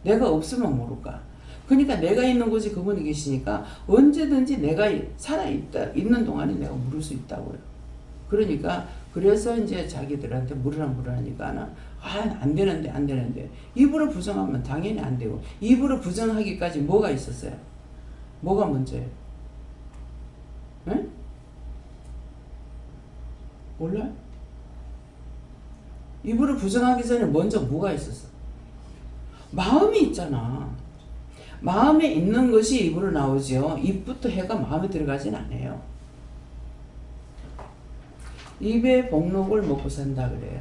Speaker 1: 내가 없으면 모를까. 그러니까 내가 있는 곳에 그분이 계시니까 언제든지 내가 있는 동안에 내가 물을 수 있다고요. 그러니까 그래서 이제 자기들한테 물으라니까 안 되는데 입으로 부정하면 당연히 안 되고 입으로 부정하기까지 뭐가 있었어요? 뭐가 먼저예요? 응? 몰라요? 입으로 부정하기 전에 먼저 뭐가 있었어? 마음이 있잖아. 마음에 있는 것이 입으로 나오죠. 입부터 해가 마음에 들어가진 않아요. 입에 복록을 먹고 산다 그래요.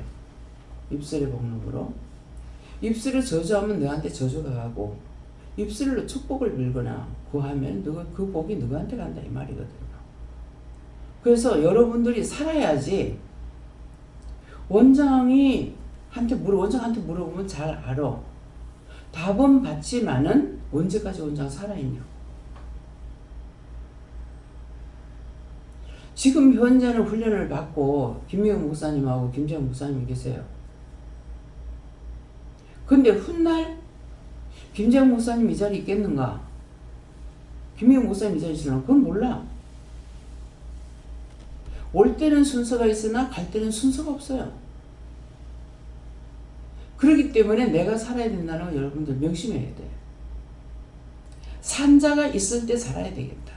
Speaker 1: 입술의 복록으로. 입술을 저주하면 너한테 저주가 가고, 입술로 축복을 빌거나 구하면 그 복이 너한테 간다 이 말이거든요. 그래서 여러분들이 살아야지. 원장한테 물어보면 잘 알아. 답은 받지만은 언제까지 원장 살아있냐고. 지금 현재는 훈련을 받고 김미영 목사님하고 김재영 목사님이 계세요. 근데 훗날 김재영 목사님 이 자리에 있겠는가? 김미영 목사님 이 자리에 있으려나? 그건 몰라. 올 때는 순서가 있으나 갈 때는 순서가 없어요. 그렇기 때문에 내가 살아야 된다는 걸 여러분들 명심해야 돼. 산자가 있을 때 살아야 되겠다.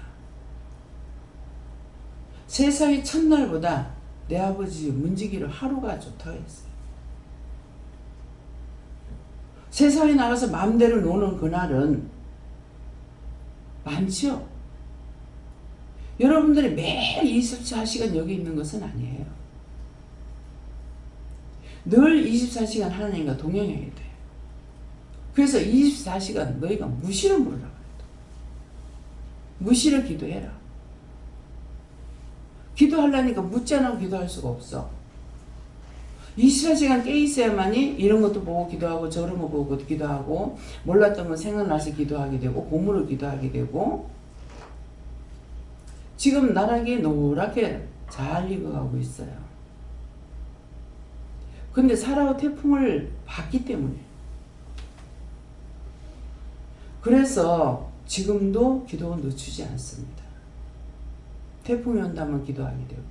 Speaker 1: 세상의 첫날보다 내 아버지 문지기로 하루가 좋다고 했어요. 세상에 나가서 마음대로 노는 그날은 많죠. 여러분들이 매일 24시간 여기 있는 것은 아니에요. 늘 24시간 하나님과 동행해야 돼. 그래서 24시간 너희가 무시를 물으라고 그랬다. 무시를 기도해라. 기도하려니까 묻지 않고 기도할 수가 없어. 24시간 깨 있어야만이 이런 것도 보고 기도하고 저런 거 보고 기도하고 몰랐던 건 생각나서 기도하게 되고 고무를 기도하게 되고 지금 나락이 노랗게 잘 익어가고 있어요. 근데 사라오 태풍을 봤기 때문에 그래서 지금도 기도가 늦추지 않습니다. 태풍이 온다면 기도하게 되고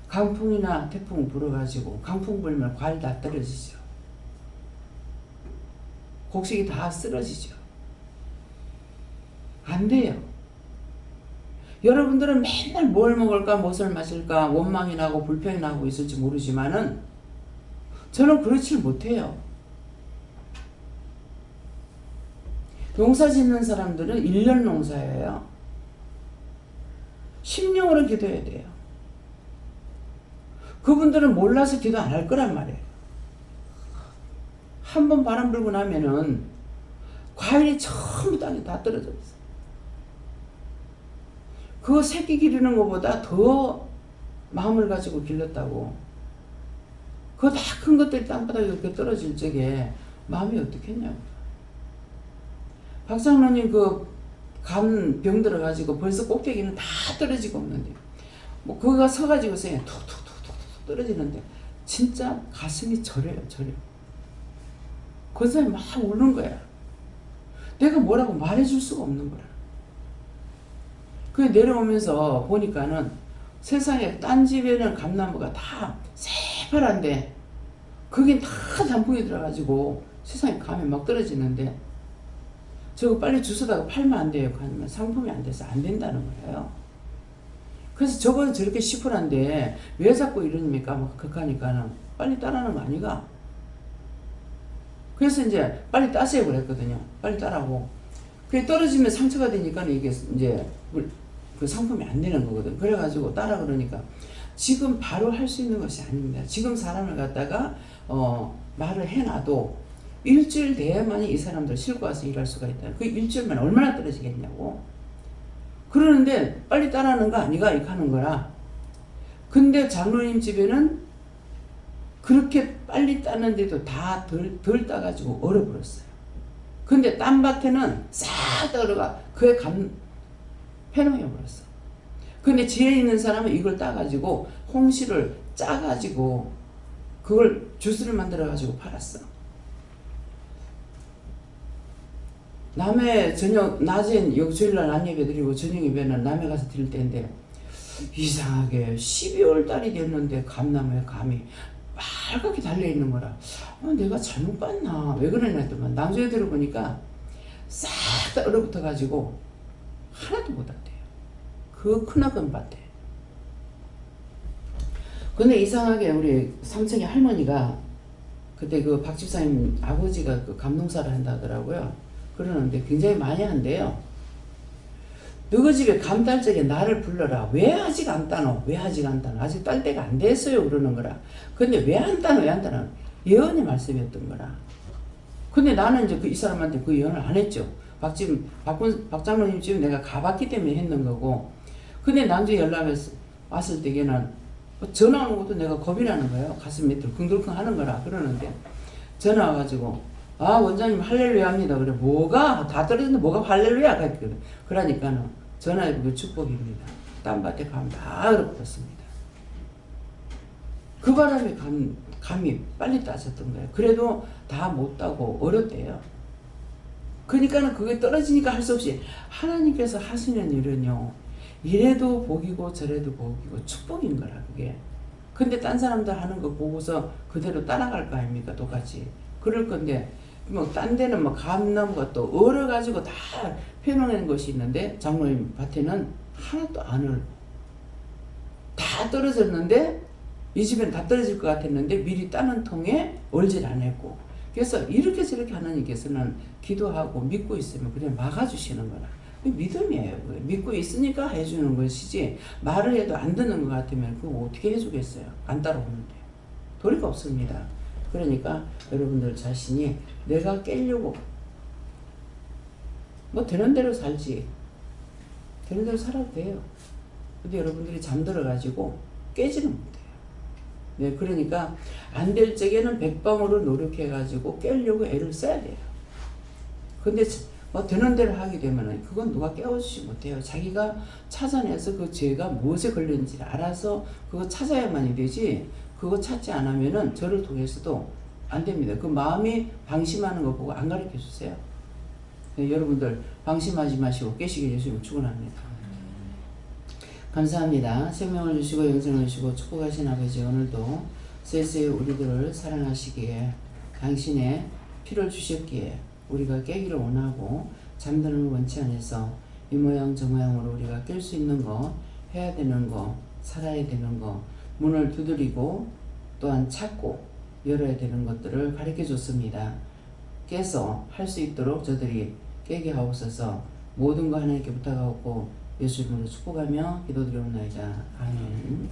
Speaker 1: 강풍이나 태풍 불어가지고 강풍 불면 과일 다 떨어지죠. 곡식이 다 쓰러지죠. 안 돼요. 여러분들은 맨날 뭘 먹을까 무엇을 마실까 원망이 나고 불평이 나고 있을지 모르지만은 저는 그렇지 못해요. 농사 짓는 사람들은 1년 농사예요. 심령으로 기도해야 돼요. 그분들은 몰라서 기도 안 할 거란 말이에요. 한번 바람 불고 나면은 과일이 전부 땅에 다 떨어져 있어요. 그 새끼 기르는 것보다 더 마음을 가지고 길렀다고. 그 다 큰 것들이 땅바닥에 이렇게 떨어질 적에 마음이 어떻겠냐고. 박상로님 그 간 병 들어가지고 벌써 꼭대기는 다 떨어지고 없는데 뭐 그거가 서가지고 그냥 툭툭툭툭 떨어지는데 진짜 가슴이 저려요. 그 사람이 막 우는 거야. 내가 뭐라고 말해줄 수가 없는 거야. 그게 내려오면서 보니까는 세상에 딴 집에는 감나무가 다 새파란데 거긴 다 단풍이 들어가지고 세상에 감이 막 떨어지는데 저거 빨리 주워다가 팔면 안 돼요. 아니면 상품이 안 돼서 안 된다는 거예요. 그래서 저거는 저렇게 시퍼란데 왜 자꾸 이러니까 막 극하니까는 빨리 따라하는 거 아니가? 그래서 이제 빨리 따세요 그랬거든요. 빨리 따라고. 그게 떨어지면 상처가 되니까 이게 이제 그 상품이 안 되는 거거든. 그래가지고 따라 그러니까 지금 바로 할 수 있는 것이 아닙니다. 지금 사람을 갖다가 말을 해놔도 일주일 돼야만이 이 사람들 싣고 와서 일할 수가 있다. 그 일주일만 얼마나 떨어지겠냐고. 그러는데 빨리 따라하는 거 아니가 이렇게 하는 거라. 근데 장로님 집에는 그렇게 빨리 따는데도 다 덜 따가지고 얼어버렸어요. 근데 딴 밭에는 싹 떨어가 그에 패놓여버렸어. 근데 지혜 있는 사람은 이걸 따가지고 홍시를 짜가지고 그걸 주스를 만들어가지고 팔았어. 낮엔 여기 주일날 안 예배 드리고 저녁 예배는 남해 가서 드릴 때인데 이상하게 12월 달이 됐는데 감나무에 감이 빨갛게 달려있는 거라 내가 잘못 봤나 왜 그러냐 했더만 나중에 들어보니까 싹 다 얼어붙어 가지고 하나도 못 왔대요. 그 크나큰 밭에. 근데 이상하게 우리 삼척의 할머니가 그때 그 박 집사님 아버지가 그 감농사를 한다 하더라고요. 그러는데 굉장히 많이 한대요. 너희 집에 감 딸 적에 나를 불러라. 왜 아직 안 따노? 왜 아직 안 따노? 아직 딸 때가 안 됐어요. 그러는 거라. 근데 왜 안 따노? 왜 안 따노? 예언의 말씀이었던 거라. 근데 나는 이제 이 사람한테 그 예언을 안 했죠. 박 장로님 집에 내가 가봤기 때문에 했는 거고. 근데 나중에 연락이 왔을 때에는 전화 오는 것도 내가 겁이 나는 거예요. 가슴 밑으로 쿵들쿵 하는 거라. 그러는데 전화 와가지고 원장님 할렐루야 합니다. 그래 뭐가 다 떨어졌는데 뭐가 할렐루야? 그러니까는 전화해 보고 축복입니다. 땀밭에 감 다 얼어버렸습니다. 그 바람에 감이 빨리 따졌던 거예요. 그래도 다 못 따고 어렵대요. 그러니까는 그게 떨어지니까 할 수 없이 하나님께서 하시는 일은요. 이래도 복이고 저래도 복이고 축복인 거라 그게. 근데 딴 사람들 하는 거 보고서 그대로 따라갈 거 아닙니까? 똑같이. 그럴 건데 뭐 딴 데는 뭐 감나무가 또 얼어가지고 다 펴놓은 것이 있는데 장로님 밭에는 하나도 안 얼고 다 떨어졌는데 이 집에는 다 떨어질 것 같았는데 미리 따는 통에 얼질 안 했고. 그래서 이렇게 저렇게 하나님께서는 기도하고 믿고 있으면 그냥 막아주시는 거라. 믿음이에요. 믿고 있으니까 해주는 것이지 말을 해도 안 듣는 것 같으면 그거 어떻게 해주겠어요. 안 따라오는데. 도리가 없습니다. 그러니까 여러분들 자신이 내가 깨려고 뭐 되는 대로 살지. 되는 대로 살아도 돼요. 근데 여러분들이 잠들어가지고 깨지는 못해요. 네, 그러니까 안 될 적에는 백방으로 노력해가지고 깨려고 애를 써야 돼요. 근데 뭐 되는 대로 하게 되면은 그건 누가 깨워주지 못해요. 자기가 찾아내서 그 죄가 무엇에 걸렸는지를 알아서 그거 찾아야만이 되지. 그거 찾지 않으면은 저를 통해서도 안 됩니다. 그 마음이 방심하는 거 보고 안 가르쳐 주세요. 네, 여러분들 방심하지 마시고 깨시게 해주시면 축원합니다. 감사합니다. 생명을 주시고 영생을 주시고 축복하신 아버지, 오늘도 세세 우리들을 사랑하시기에 당신의 피를 주셨기에 우리가 깨기를 원하고 잠드는 원치 않아서 이 모양 저 모양으로 우리가 깰 수 있는 거, 해야 되는 거, 살아야 되는 거, 문을 두드리고 또한 찾고 열어야 되는 것들을 가르쳐 줬습니다. 깨서 할 수 있도록 저들이 깨게 하옵소서. 모든 거 하나님께 부탁하고 예수 이름으로 축복하며 기도드리옵나이다. 아멘.